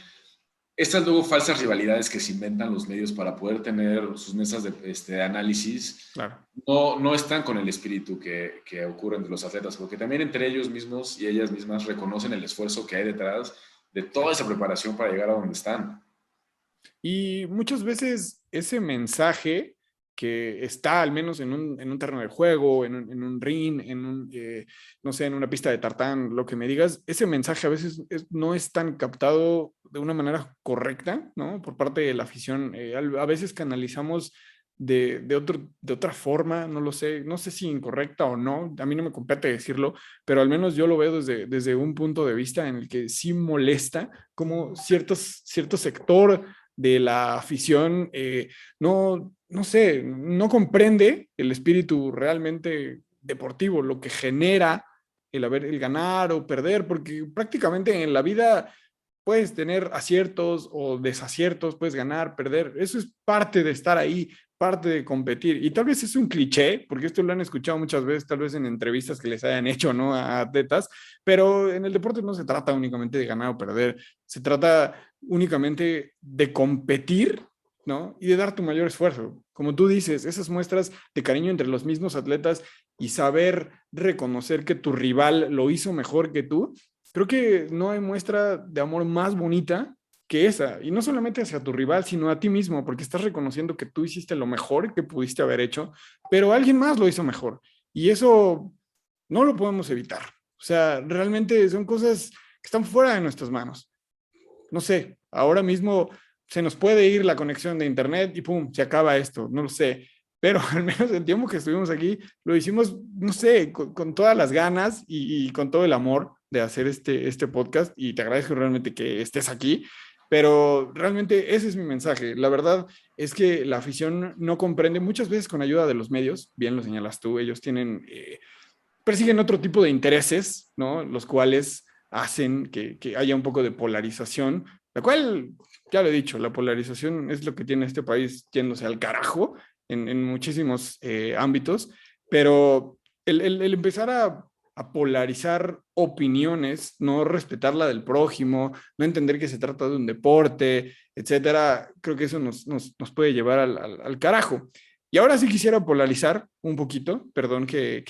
estas luego falsas rivalidades que se inventan los medios para poder tener sus mesas de análisis claro. no están con el espíritu que ocurre entre los atletas, porque también entre ellos mismos y ellas mismas reconocen el esfuerzo que hay detrás de toda esa preparación para llegar a donde están. Y muchas veces ese mensaje que está al menos en un terreno de juego, en un ring, no sé, en una pista de tartán, lo que me digas, ese mensaje a veces no es tan captado de una manera correcta, ¿no? Por parte de la afición. A veces canalizamos de otra forma, no lo sé, no sé si incorrecta o no, a mí no me compete decirlo, pero al menos yo lo veo desde un punto de vista en el que sí molesta como cierto sector de la afición no sé, no comprende el espíritu realmente deportivo, lo que genera el ganar o perder, porque prácticamente en la vida puedes tener aciertos o desaciertos, puedes ganar, perder, eso es parte de estar ahí, parte de competir. Y tal vez es un cliché, porque esto lo han escuchado muchas veces, tal vez en entrevistas que les hayan hecho, ¿no? A atletas, pero en el deporte no se trata únicamente de ganar o perder, se trata únicamente de competir, ¿no? Y de dar tu mayor esfuerzo. Como tú dices, esas muestras de cariño entre los mismos atletas y saber reconocer que tu rival lo hizo mejor que tú, creo que no hay muestra de amor más bonita que esa. Y no solamente hacia tu rival, sino a ti mismo, porque estás reconociendo que tú hiciste lo mejor que pudiste haber hecho, pero alguien más lo hizo mejor. Y eso no lo podemos evitar. O sea, realmente son cosas que están fuera de nuestras manos. No sé, ahora mismo se nos puede ir la conexión de internet y pum, se acaba esto, no lo sé. Pero al menos el tiempo que estuvimos aquí lo hicimos, no sé, con todas las ganas y con todo el amor de hacer este podcast y te agradezco realmente que estés aquí, pero realmente ese es mi mensaje. La verdad es que la afición no comprende muchas veces con ayuda de los medios, bien lo señalas tú, ellos persiguen otro tipo de intereses, ¿no? Los cuales hacen que haya un poco de polarización, la cual, ya lo he dicho, la polarización es lo que tiene este país yéndose al carajo en muchísimos ámbitos, pero el empezar a polarizar opiniones, no respetar la del prójimo, no entender que se trata de un deporte, etcétera, creo que eso nos puede llevar al carajo. Y ahora sí quisiera polarizar un poquito, perdón que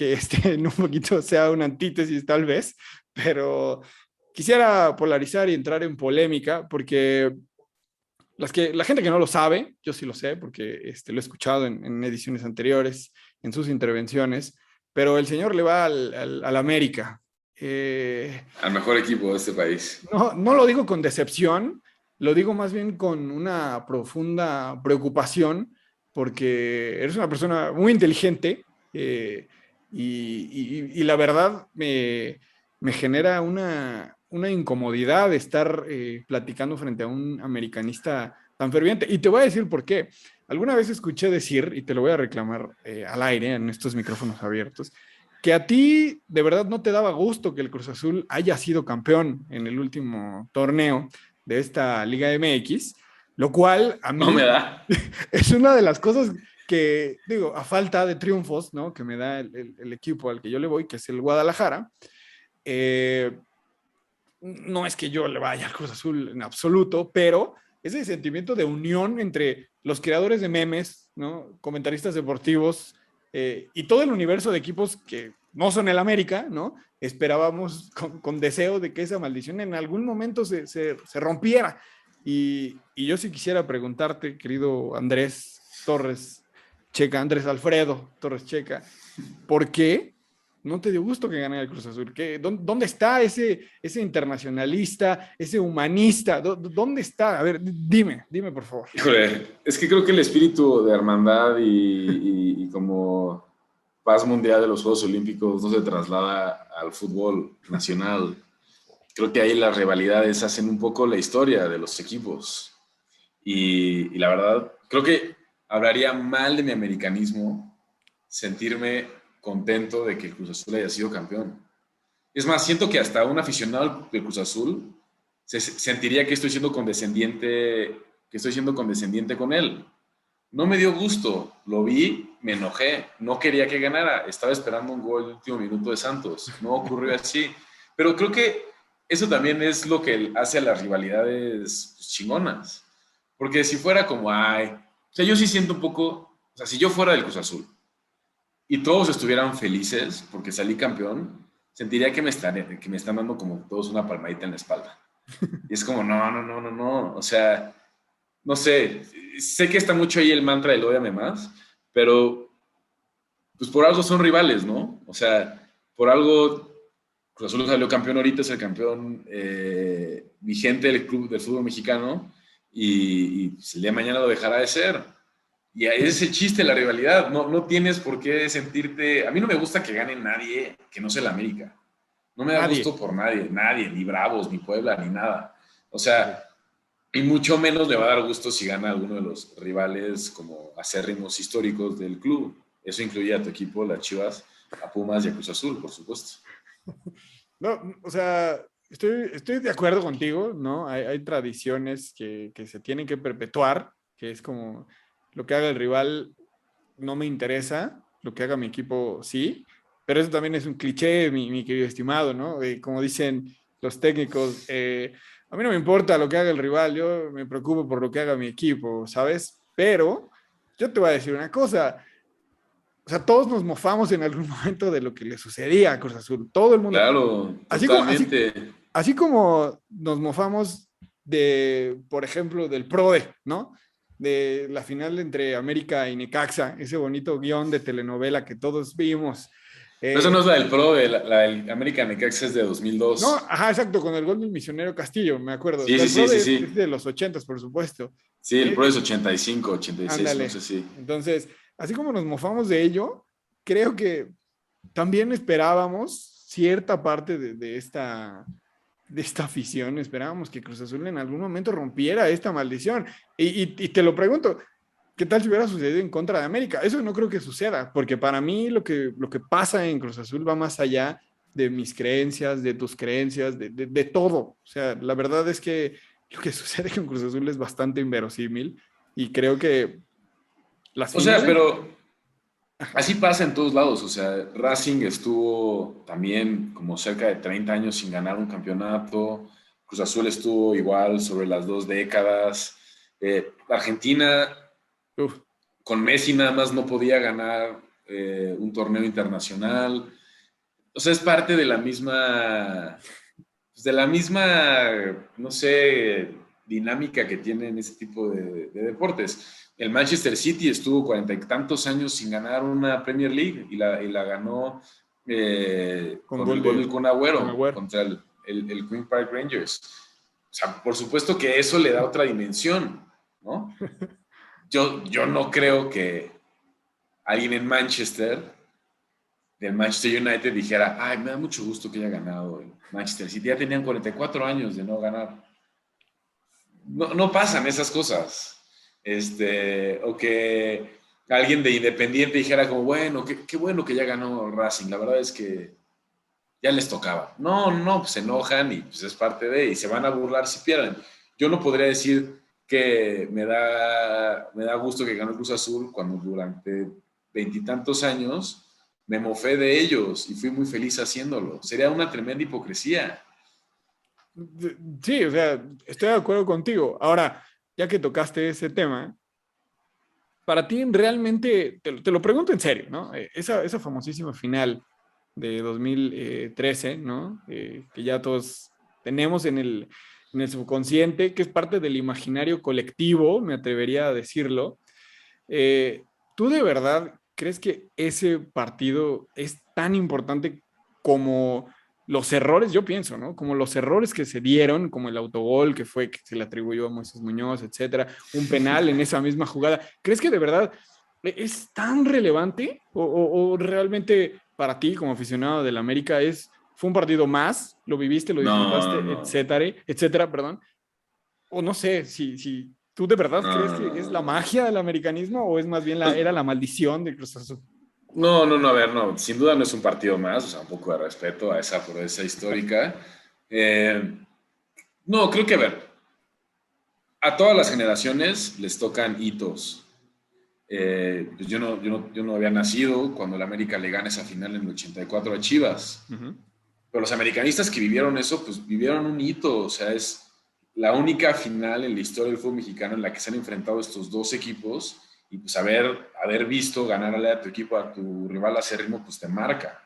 en un poquito sea una antítesis tal vez, pero quisiera polarizar y entrar en polémica porque la gente que no lo sabe, yo sí lo sé porque lo he escuchado en ediciones anteriores, en sus intervenciones, pero el señor le va al América. Al mejor equipo de este país. No lo digo con decepción, lo digo más bien con una profunda preocupación, porque eres una persona muy inteligente y la verdad me genera una incomodidad estar platicando frente a un americanista tan ferviente. Y te voy a decir por qué. Alguna vez escuché decir, y te lo voy a reclamar al aire en estos micrófonos abiertos, que a ti de verdad no te daba gusto que el Cruz Azul haya sido campeón en el último torneo de esta Liga MX, lo cual a No me mí da. es una de las cosas que, digo, a falta de triunfos, ¿no? Que me da el equipo al que yo le voy, que es el Guadalajara. No es que yo le vaya al Cruz Azul en absoluto, pero ese sentimiento de unión entre los creadores de memes, ¿no? Comentaristas deportivos y todo el universo de equipos que no son el América, ¿no? Esperábamos con deseo de que esa maldición en algún momento se rompiera. Y yo sí quisiera preguntarte, querido Andrés Torres Checa, Andrés Alfredo Torres Checa, ¿por qué no te dio gusto que ganara el Cruz Azul? ¿Dónde está ese internacionalista, ese humanista? ¿Dónde está? A ver, dime por favor. Híjole, es que creo que el espíritu de hermandad y como paz mundial de los Juegos Olímpicos no se traslada al fútbol nacional. Creo que ahí las rivalidades hacen un poco la historia de los equipos. Y la verdad, creo que hablaría mal de mi americanismo sentirme contento de que el Cruz Azul haya sido campeón. Es más, siento que hasta un aficionado del Cruz Azul se sentiría que estoy siendo condescendiente con él. No me dio gusto, lo vi, me enojé, no quería que ganara, estaba esperando un gol de último minuto de Santos, no ocurrió así. Pero creo que eso también es lo que hace a las rivalidades pues, chingonas. Porque si fuera como, o sea, yo sí siento un poco, o sea, si yo fuera del Cruz Azul y todos estuvieran felices porque salí campeón, sentiría que me están dando como todos una palmadita en la espalda. Y es como, no, o sea, no sé que está mucho ahí el mantra del ódiame más, pero pues por algo son rivales, ¿no? O sea, por algo Cruz Azul salió campeón ahorita, es el campeón vigente del club del fútbol mexicano y pues, el día de mañana lo dejará de ser. Y ese es el chiste, la rivalidad. No tienes por qué sentirte... A mí no me gusta que gane nadie que no sea el América. No me da Nadie. gusto por nadie, ni Bravos, ni Puebla, ni nada. O sea, y mucho menos le va a dar gusto si gana alguno de los rivales como acérrimos históricos del club. Eso incluye a tu equipo, las Chivas, a Pumas y a Cruz Azul, por supuesto. No, o sea, estoy de acuerdo contigo, ¿no? Hay tradiciones que se tienen que perpetuar, que es como lo que haga el rival no me interesa, lo que haga mi equipo sí, pero eso también es un cliché, mi querido estimado, ¿no? Como dicen los técnicos, a mí no me importa lo que haga el rival, yo me preocupo por lo que haga mi equipo, ¿sabes? Pero yo te voy a decir una cosa, o sea, todos nos mofamos en algún momento de lo que le sucedía a Cruz Azul, todo el mundo. Claro, Así como, así, totalmente. así como nos mofamos de, por ejemplo, del PRODE, ¿no? De la final entre América y Necaxa, ese bonito guión de telenovela que todos vimos. Pero esa no Eh, es la del Pro, la del American Necaxa es de no, 2002. ajá, exacto, con el gol del misionero Castillo, me acuerdo. O Sí, sea, sí, el sí, sí, PRODE es sí. de los ochentas, por supuesto. Sí, el Pro Eh, es 85, 86, no sé Ándale. si. Entonces, así como nos mofamos de ello, creo que también esperábamos cierta parte de esta afición, esperábamos que Cruz Azul en algún momento rompiera esta maldición. Y te lo pregunto, ¿qué tal si hubiera sucedido en contra de América? Eso no creo que suceda, porque para mí lo que pasa en Cruz Azul va más allá de mis creencias, de tus creencias, de todo. O sea, la verdad es que lo que sucede con Cruz Azul es bastante inverosímil y creo que las O sea, finales... pero Ajá. así pasa en todos lados. O sea, Racing estuvo también como cerca de 30 años sin ganar un campeonato. Cruz Azul estuvo igual sobre las 2 décadas. Argentina Uf, con Messi nada más no podía ganar un torneo internacional. O sea, es parte de la misma, no sé, dinámica que tienen ese tipo de deportes. El Manchester City estuvo 40 y tantos años sin ganar una Premier League y la ganó con con el gol gol del de Kun con Agüero Agüero. contra el Queen Park Rangers. O sea, por supuesto que eso le da otra dimensión, ¿no? Yo no creo que alguien en Manchester del Manchester United dijera, ay, me da mucho gusto que haya ganado el Manchester City. Ya tenían 44 años de no ganar. No pasan esas cosas. O que alguien de Independiente dijera como, bueno, qué bueno que ya ganó Racing. La verdad es que ya les tocaba. No, pues se enojan y pues es parte de, y se van a burlar si pierden. Yo no podría decir que me da gusto que ganó Cruz Azul cuando durante veintitantos años me mofé de ellos y fui muy feliz haciéndolo. Sería una tremenda hipocresía. Sí, o sea, estoy de acuerdo contigo. Ahora, ya que tocaste ese tema, para ti realmente, te lo pregunto en serio, ¿no? Esa famosísima final, de 2013, ¿no? Que ya todos tenemos en el subconsciente, que es parte del imaginario colectivo, me atrevería a decirlo. Eh, ¿Tú de verdad crees que ese partido es tan importante como los errores? Yo pienso, ¿no? Como los errores que se dieron, como el autogol que fue que se le atribuyó a Moisés Muñoz, etcétera, un penal en esa misma jugada. ¿Crees que de verdad es tan relevante o realmente para ti como aficionado del América fue un partido más, lo viviste, lo No, disfrutaste, no, etcétera, perdón? O no sé, si tú de verdad crees no, que no, es no, la no. magia del americanismo o es más bien Pues, era la maldición de Cruz Azul. no, no, no, a ver, no, sin duda no es un partido más, o sea, un poco de respeto a esa proeza histórica. Eh, no, creo que, a ver, a todas las generaciones les tocan hitos. Pues yo no había nacido cuando el América le gana esa final en el 84 a Chivas. Ujú. Pero los americanistas que vivieron eso, pues vivieron un hito. O sea, es la única final en la historia del fútbol mexicano en la que se han enfrentado estos dos equipos. Y pues haber visto ganarle a tu equipo, a tu rival acérrimo, pues te marca,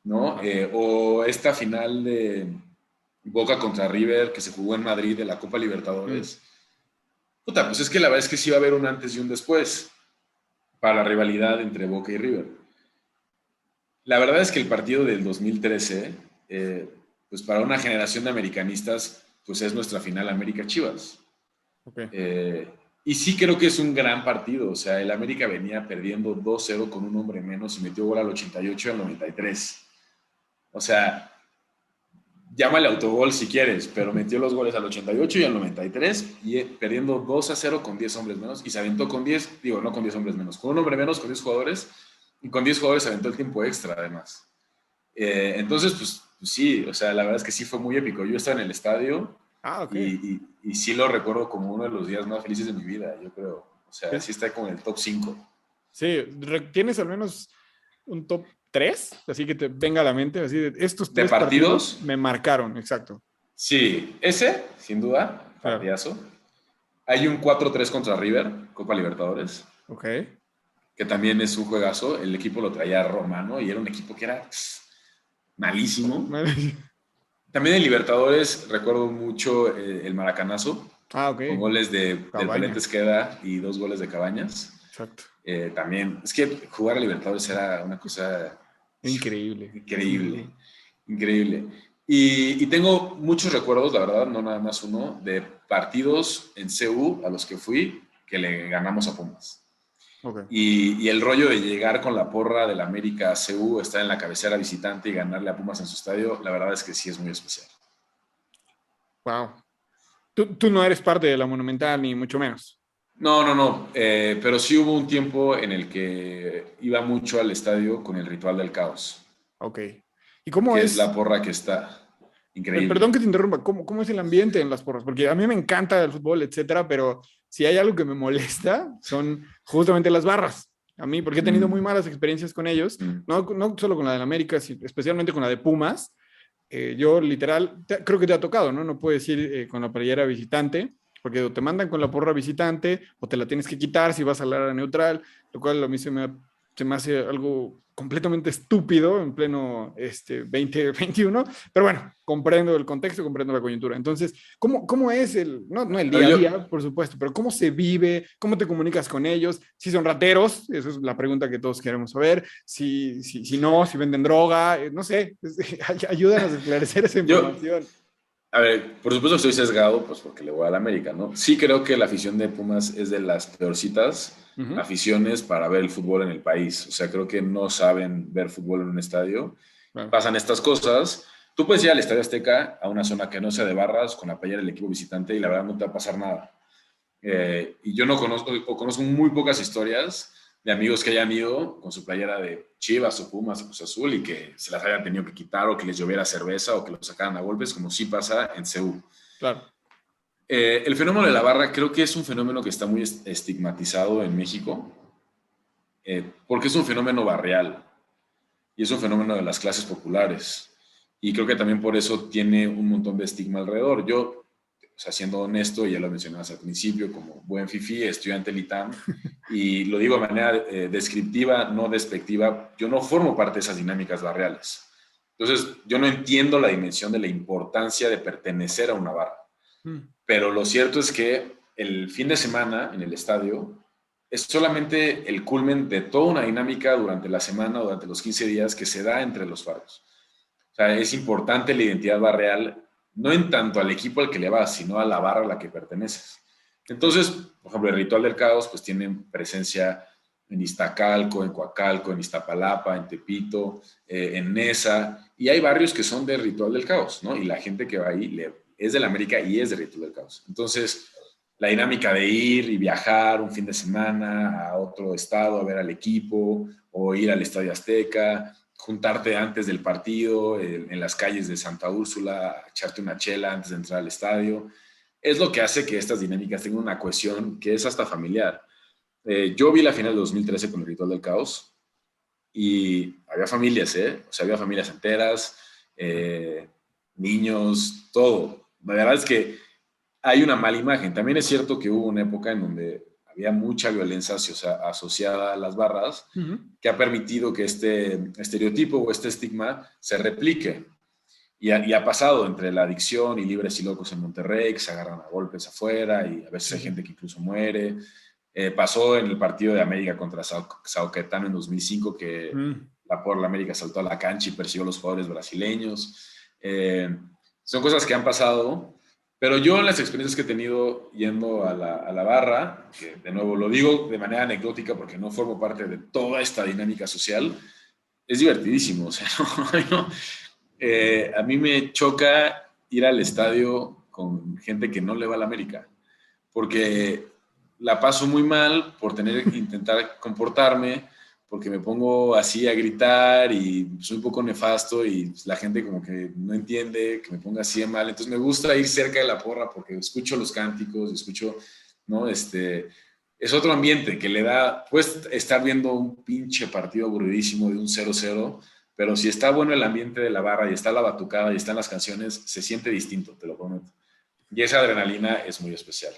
¿no? O esta final de Boca contra River que se jugó en Madrid de la Copa Mm. Libertadores. Puta, pues es que la verdad es que sí va a haber un antes y un después para la rivalidad entre Boca y River. La verdad es que el partido del 2013, pues para una generación de americanistas, pues es nuestra final América Chivas. Ok. Eh, y sí creo que es un gran partido. O sea, el América venía perdiendo 2-0 con un hombre menos y metió gol al 88 y al 93. O sea, llámale autogol si quieres, pero metió los goles al 88 y al 93 y perdiendo 2-0 con 10 hombres menos y se aventó con 10, digo, no con 10 hombres menos, con un hombre menos, con 10 jugadores y con 10 jugadores se aventó el tiempo extra además. Entonces, pues sí, o sea, la verdad es que sí fue muy épico. Yo estaba en el estadio Ah, ok. y sí lo recuerdo como uno de los días más felices de mi vida, yo creo. O sea, Sí, sí está como en el top 5. sí, ¿tienes al menos un top 3? Así que te venga a la mente, así de estos De tres partidos partidos, me marcaron, exacto. sí, ese, sin duda, Claro. partidazo. Hay un 4-3 contra River, Copa Libertadores, Ok. que también es un juegazo. El equipo lo traía Romano y era un equipo que era malísimo. También en Libertadores recuerdo mucho el Maracanazo, Ah, ok. con goles del Pelete Cabañas. Esqueda y 2 goles de Cabañas. Exacto. También, es que jugar a Libertadores era una cosa Increíble. increíble, Sí. increíble. Y tengo muchos recuerdos, la verdad, no nada más uno, de partidos en CU a los que fui que le ganamos a Pumas. Ok. Y el rollo de llegar con la porra del América a CU, estar en la cabecera visitante y ganarle a Pumas en su estadio, la verdad es que sí es muy especial. Wow. Tú no eres parte de la Monumental, ni mucho menos. No, no, no, pero sí hubo un tiempo en el que iba mucho al estadio con el ritual del caos, Ok. ¿Y cómo que es la es? porra que está Perdón increíble. que te interrumpa, ¿cómo es el ambiente en las porras? Porque a mí me encanta el fútbol, etcétera, pero si hay algo que me molesta son justamente las barras. A mí, porque he tenido muy Mm, malas experiencias con ellos, mm. no solo con la del América, especialmente con la de Pumas. Yo literal, creo que te ha tocado, ¿no? No puedes ir con la playera visitante, porque o te mandan con la porra visitante o te la tienes que quitar si vas a la área neutral, lo cual a mí se me hace algo completamente estúpido en pleno 2021, pero bueno, comprendo el contexto, comprendo la coyuntura. Entonces, ¿cómo es no el A ver, día a día, por supuesto, pero cómo se vive, cómo te comunicas con ellos, si son rateros, esa es la pregunta que todos queremos saber, si no, si venden droga, no sé, ayúdanos a esclarecer esa yo, información. a ver, por supuesto estoy sesgado, pues porque le voy al América, ¿no? Sí creo que la afición de Pumas es de las peorcitas Uh -huh. aficiones para ver el fútbol en el país. O sea, creo que no saben ver fútbol en un estadio. Claro. Pasan estas cosas. Tú puedes ir al Estadio Azteca, a una zona que no sea de barras, con la playera del equipo visitante, y la verdad no te va a pasar nada. Y yo no conozco, o conozco muy pocas historias de amigos que hayan ido con su playera de Chivas o Pumas o Cruz Azul y que se las hayan tenido que quitar o que les lloviera cerveza o que los sacaran a golpes, como sí pasa en CEU. Claro. El fenómeno de la barra creo que es un fenómeno que está muy estigmatizado en México, porque es un fenómeno barrial y es un fenómeno de las clases populares. Y creo que también por eso tiene un montón de estigma alrededor. Yo, o sea, siendo honesto, ya lo mencionabas al principio, como buen fifí, estudiante del ITAM, y lo digo de manera descriptiva, no despectiva, yo no formo parte de esas dinámicas barriales. Entonces, yo no entiendo la dimensión de la importancia de pertenecer a una barra. Pero lo cierto es que el fin de semana en el estadio es solamente el culmen de toda una dinámica durante la semana, durante los 15 días que se da entre los barrios. O sea, es importante la identidad barrial, no en tanto al equipo al que le vas, sino a la barra a la que perteneces. Entonces, por ejemplo, el Ritual del Caos pues tiene presencia en Iztacalco, en Coacalco, en Iztapalapa, en Tepito, en Nesa, y hay barrios que son del Ritual del Caos, ¿no? Y la gente que va ahí es de la América y es del Ritual del Caos. Entonces, la dinámica de ir y viajar un fin de semana a otro estado a ver al equipo, o ir al Estadio Azteca, juntarte antes del partido en las calles de Santa Úrsula, echarte una chela antes de entrar al estadio, es lo que hace que estas dinámicas tengan una cohesión que es hasta familiar. Yo vi la final de 2013 con el Ritual del Caos y había familias, o sea, había familias enteras, niños, todo. La verdad es que hay una mala imagen. También es cierto que hubo una época en donde había mucha violencia asociada a las barras, que ha permitido que este estereotipo o este estigma se replique. Y ha pasado entre la adicción y Libres y Locos en Monterrey, que se agarran a golpes afuera y a veces hay gente que incluso muere. Pasó en el partido de América contra Sao Caetano en 2005, que la América saltó a la cancha y persiguió a los jugadores brasileños. Son cosas que han pasado, pero yo en las experiencias que he tenido yendo a la barra, que de nuevo lo digo de manera anecdótica porque no formo parte de toda esta dinámica social, es divertidísimo. O sea, a mí me choca ir al estadio con gente que no le va a la América, porque la paso muy mal por intentar comportarme, porque me pongo así a gritar y soy un poco nefasto y la gente como que no entiende que me ponga así de mal. Entonces me gusta ir cerca de la porra porque escucho los cánticos, escucho, ¿no? Es otro ambiente que le da, puedes estar viendo un pinche partido aburridísimo de un 0-0, pero si está bueno el ambiente de la barra y está la batucada y están las canciones, se siente distinto, te lo prometo. Y esa adrenalina es muy especial.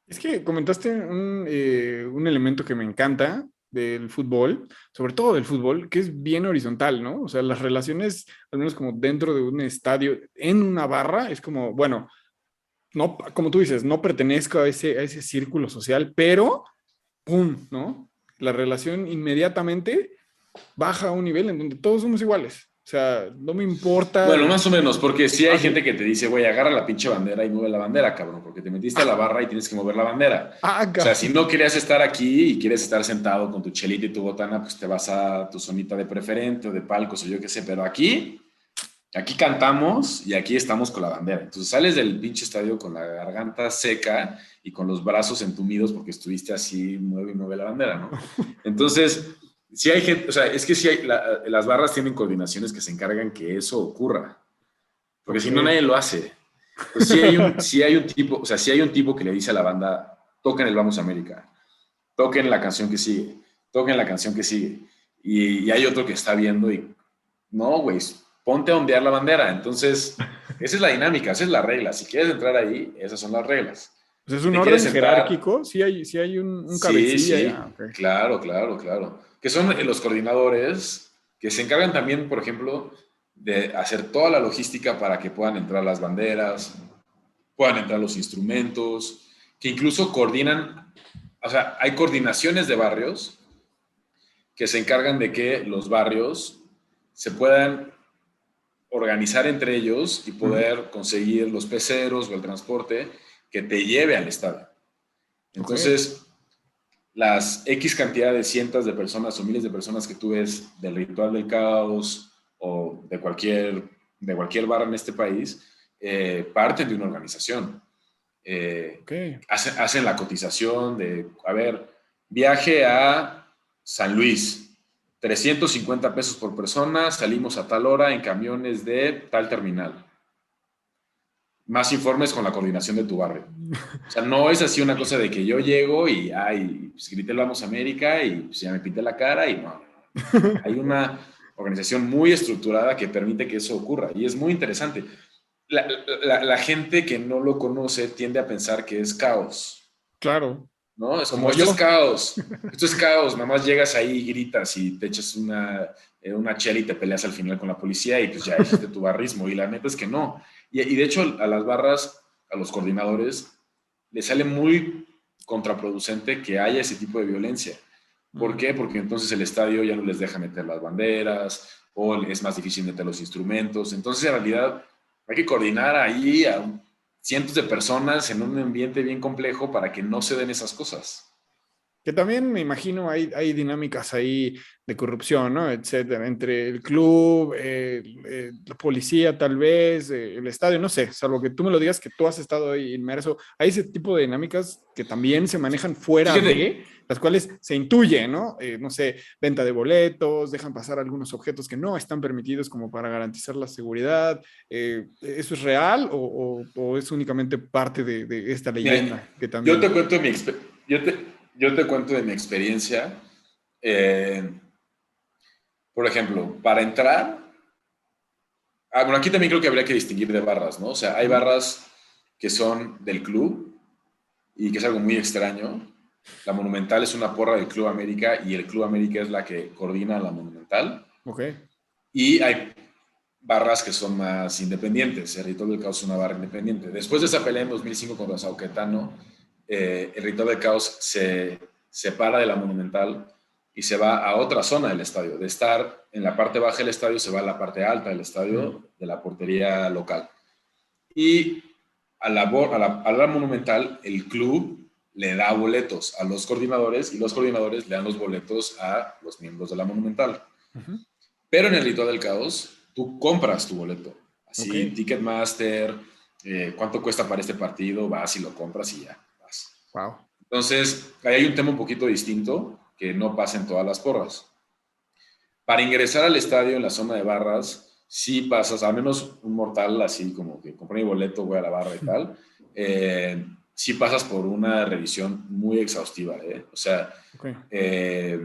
Es que comentaste un elemento que me encanta del fútbol, sobre todo del fútbol, que es bien horizontal, ¿no? O sea, las relaciones, al menos como dentro de un estadio, en una barra, es como, bueno, no, como tú dices, no pertenezco a ese círculo social, pero, ¡pum!, ¿no? La relación inmediatamente baja a un nivel en donde todos somos iguales. O sea, no me importa. Bueno, más o menos, porque sí hay gente que te dice, güey, agarra la pinche bandera y mueve la bandera, cabrón, porque te metiste a la barra y tienes que mover la bandera. O sea, si no querías estar aquí y quieres estar sentado con tu chelita y tu botana, pues te vas a tu zonita de preferente o de palcos o yo qué sé, pero aquí cantamos y aquí estamos con la bandera. Entonces sales del pinche estadio con la garganta seca y con los brazos entumidos porque estuviste así, mueve y mueve la bandera, ¿no? Entonces, sí hay gente, o sea, es que sí hay, las barras tienen coordinaciones que se encargan que eso ocurra, porque si no nadie lo hace. Pues sí hay un tipo, o sea, sí hay un tipo que le dice a la banda, toquen el Vamos América, toquen la canción que sigue, toquen la canción que sigue. Y hay otro que está viendo y, no, güey, ponte a ondear la bandera. Entonces, esa es la dinámica, esa es la regla. Si quieres entrar ahí, esas son las reglas. Pues es Si un te orden quieres sentar, jerárquico, sí hay un sí, cabecilla. sí, Ya, okay. claro, claro, claro. Que son los coordinadores que se encargan también, por ejemplo, de hacer toda la logística para que puedan entrar las banderas, puedan entrar los instrumentos, que incluso coordinan, o sea, hay coordinaciones de barrios que se encargan de que los barrios se puedan organizar entre ellos y poder conseguir los peceros o el transporte que te lleve al estadio. Entonces, las X cantidad de cientos de personas o miles de personas que tú ves del Ritual del Caos o de cualquier bar en este país, parten de una organización. Hacen la cotización de, a ver, viaje a San Luis, 350 pesos por persona, salimos a tal hora en camiones de tal terminal. Más informes con la coordinación de tu barrio. O sea, no es así una cosa de que yo llego y pues grité el Vamos América y pues ya me pinté la cara y no. Hay una organización muy estructurada que permite que eso ocurra y es muy interesante. la gente que no lo conoce tiende a pensar que es caos, Claro, ¿no? Es como, como yo. esto es caos, nada más llegas ahí y gritas y te echas una chela y te peleas al final con la policía y pues ya hiciste tu barrismo. Y la neta es que no. Y de hecho a las barras, a los coordinadores, les sale muy contraproducente que haya ese tipo de violencia. ¿Por Mm. qué? Porque entonces el estadio ya no les deja meter las banderas o es más difícil meter los instrumentos. Entonces, en realidad, hay que coordinar ahí a cientos de personas en un ambiente bien complejo para que no se den esas cosas. Que también me imagino hay dinámicas ahí de corrupción, ¿no? Etcétera, entre el club, la policía tal vez, el estadio, no sé, salvo que tú me lo digas que tú has estado ahí inmerso. Hay ese tipo de dinámicas que también se manejan fuera Fíjate, de las cuales se intuye, ¿no? No sé, venta de boletos, dejan pasar algunos objetos que no están permitidos como para garantizar la seguridad. ¿Eso es real o es únicamente parte de esta mira, leyenda que yo te también... cuento mi yo te cuento de mi experiencia. Eh, por ejemplo, para entrar, bueno, aquí también creo que habría que distinguir de barras, ¿no? O sea, hay Ujú. barras que son del club y que es algo muy extraño. La Monumental es una porra del Club América y el Club América es la que coordina la Monumental. Ok. Y hay barras que son más independientes. El Ritual del Caos es una barra independiente. Después de esa pelea en 2005 contra Sauquetano, el Ritual del Caos se separa de la Monumental y se va a otra zona del estadio. De estar en la parte baja del estadio, se va a la parte alta del Mm. estadio, de la portería local. Y a la Monumental, el club le da boletos a los coordinadores y los coordinadores le dan los boletos a los miembros de la Monumental. Ujú. Pero en el Ritual del Caos, tú compras tu boleto. Ok. Así, Ticketmaster, cuánto cuesta para este partido, vas y lo compras y ya, vas. Wow. Entonces, ahí hay un tema un poquito distinto que no pasa en todas las porras. Para ingresar al estadio en la zona de barras, sí pasas, al menos un mortal, así como que compré mi boleto, voy a la barra y tal, sí pasas por una revisión muy exhaustiva. O sea, Ok. eh,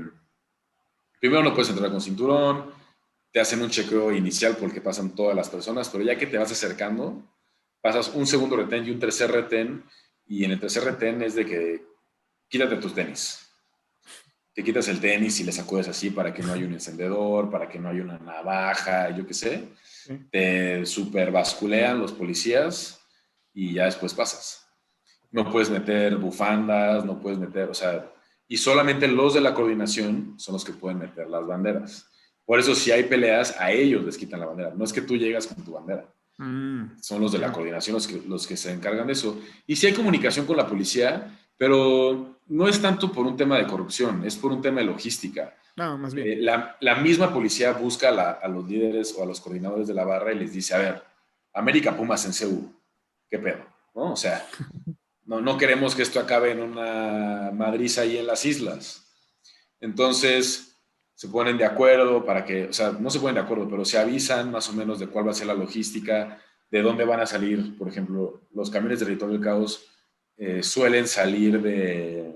primero no puedes entrar con cinturón, te hacen un chequeo inicial porque pasan todas las personas, pero ya que te vas acercando, pasas un segundo retén y un tercer retén, y en el tercer retén es de que quítate tus tenis. Te quitas el tenis y le sacudes así para que no haya un encendedor, para que no haya una navaja, yo qué sé. Sí. Te super basculean los policías y ya después pasas. No puedes meter bufandas, no puedes meter, o sea, y solamente los de la coordinación son los que pueden meter las banderas. Por eso si hay peleas, a ellos les quitan la bandera. No es que tú llegas con tu bandera. Mm, Son los de la ya. coordinación los que se encargan de eso. Y sí hay comunicación con la policía, pero no es tanto por un tema de corrupción, es por un tema de logística. No, más bien. La misma policía busca a los líderes o a los coordinadores de la barra y les dice, a ver, América Pumas en CU, ¿qué pedo? ¿No? O sea, no queremos que esto acabe en una madriza ahí en las islas. Entonces, se ponen de acuerdo para que, o sea, no se ponen de acuerdo, pero se avisan más o menos de cuál va a ser la logística, de dónde van a salir, por ejemplo, los camiones de Ritual del Caos suelen salir de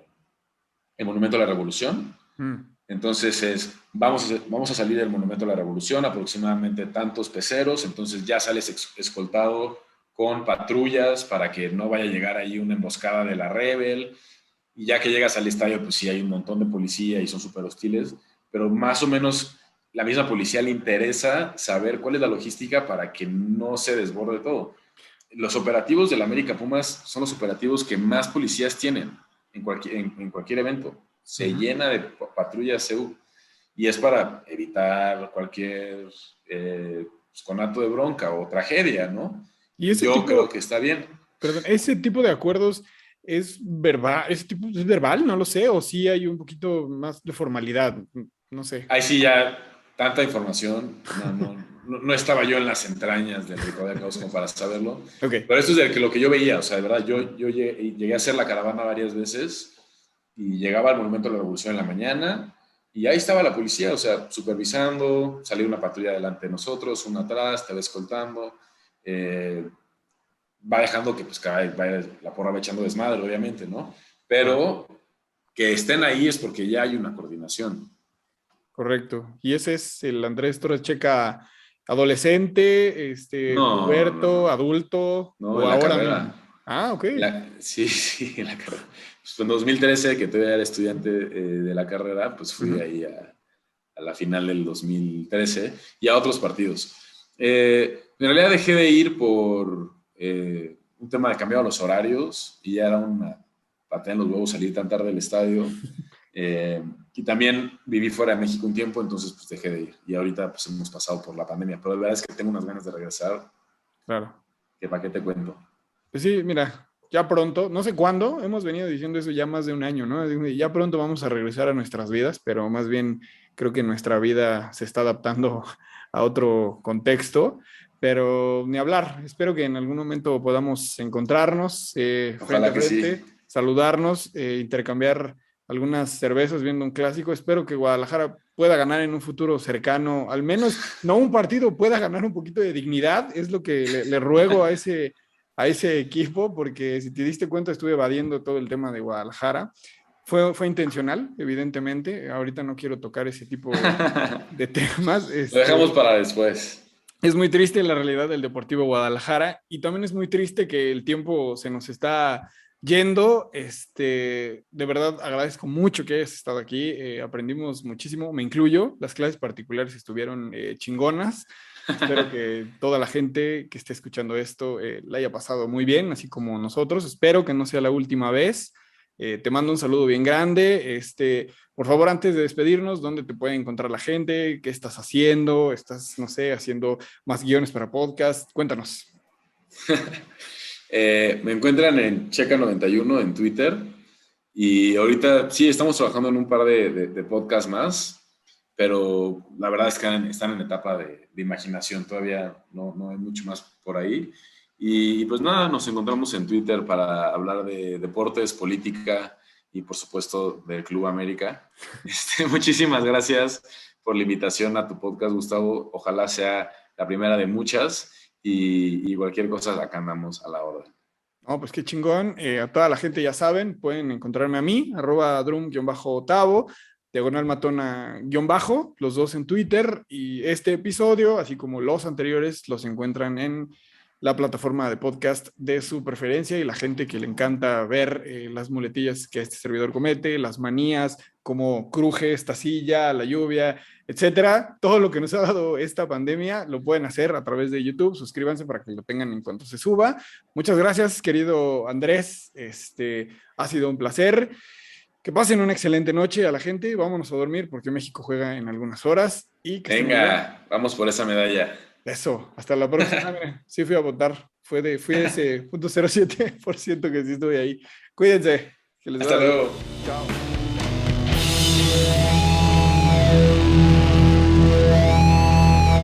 el Monumento a la Revolución. Mm. Entonces vamos a salir del Monumento a la Revolución, aproximadamente tantos peceros, entonces ya sales escoltado con patrullas para que no vaya a llegar ahí una emboscada de la Rebel, y ya que llegas al estadio, pues sí hay un montón de policía y son súper hostiles, pero más o menos la misma policía le interesa saber cuál es la logística para que no se desborde todo. Los operativos del América Pumas son los operativos que más policías tienen en cualquier evento. Se Ujú. llena de patrullas CEU y es para evitar cualquier conato de bronca o tragedia, ¿no? Y Y ese yo creo tipo, que está bien. perdón, ese tipo de acuerdos es verbal, ese tipo es verbal, no lo sé, o sí hay un poquito más de formalidad, no sé. Ahí sí ya tanta información, no estaba yo en las entrañas del Ritual de Caos como para saberlo, Ok. pero esto es de lo que yo veía, o sea, de verdad, yo llegué a hacer la caravana varias veces y llegaba al Monumento de la Revolución en la mañana y ahí estaba la policía, o sea, supervisando, salía una patrulla delante de nosotros, una atrás, te va escoltando, eh, va dejando que pues vaya, la porra va echando desmadre, obviamente, ¿no? Ah, Pero que estén ahí es porque ya hay una coordinación. correcto. Y ese es el Andrés Torres Checa adolescente, puberto, No. adulto No, o en la ahora carrera. mismo? Ah, ok. Sí, sí, en la carrera. Pues en 2013, que todavía era estudiante de la carrera, pues fui Ujú. ahí a la final del 2013 y a otros partidos. En realidad dejé de ir por un tema de cambiar los horarios y ya era una patada en los huevos salir tan tarde del estadio. Eh, y también viví fuera de México un tiempo, entonces pues dejé de ir. Y ahorita pues hemos pasado por la pandemia, pero la verdad es que tengo unas ganas de regresar, Claro. que para qué te cuento. Pues sí, mira, ya pronto, no sé cuándo, hemos venido diciendo eso ya más de un año, ¿no? Ya pronto vamos a regresar a nuestras vidas, pero más bien creo que nuestra vida se está adaptando a otro contexto, pero ni hablar. Espero que en algún momento podamos encontrarnos frente Ojalá a que sí. frente, saludarnos, intercambiar algunas cervezas viendo un clásico. Espero que Guadalajara pueda ganar en un futuro cercano, al menos no un partido, pueda ganar un poquito de dignidad, es lo que le ruego a ese equipo, porque si te diste cuenta estuve evadiendo todo el tema de Guadalajara. Fue intencional, evidentemente. Ahorita no quiero tocar ese tipo de temas. Lo dejamos para después. Es muy triste la realidad del Deportivo Guadalajara y también es muy triste que el tiempo se nos está yendo. De verdad agradezco mucho que hayas estado aquí. Aprendimos muchísimo, me incluyo. Las clases particulares estuvieron chingonas. Espero que toda la gente que esté escuchando esto la haya pasado muy bien, así como nosotros. Espero que no sea la última vez. Te mando un saludo bien grande. Por favor, antes de despedirnos, ¿dónde te puede encontrar la gente? ¿Qué estás haciendo? ¿Estás, no sé, haciendo más guiones para podcast? Cuéntanos. Me encuentran en Checa91 en Twitter y ahorita sí estamos trabajando en un par de podcasts más, pero la verdad es que están en etapa de imaginación, todavía no hay mucho más por ahí. Y pues nada, nos encontramos en Twitter para hablar de deportes, política y por supuesto del Club América. Muchísimas gracias por la invitación a tu podcast, Gustavo. Ojalá sea la primera de muchas y cualquier cosa acá andamos a la orden. No, pues qué chingón. A toda la gente ya saben, pueden encontrarme a mí, @drum_otavo, diagonal matona _, los dos en Twitter. Y este episodio, así como los anteriores, los encuentran en la plataforma de podcast de su preferencia y la gente que le encanta ver las muletillas que este servidor comete, las manías, cómo cruje esta silla, la lluvia, etcétera. Todo lo que nos ha dado esta pandemia lo pueden hacer a través de YouTube. Suscríbanse para que lo tengan en cuanto se suba. Muchas gracias, querido Andrés. Ha sido un placer. Que pasen una excelente noche a la gente. Vámonos a dormir porque México juega en algunas horas y que estén muy bien. Venga, vamos por esa medalla. Eso, hasta la próxima. Mira, sí fui a votar. Fui de ese 0.07% que sí estuve ahí. Cuídense, que les Hasta vaya bien. luego. Chao.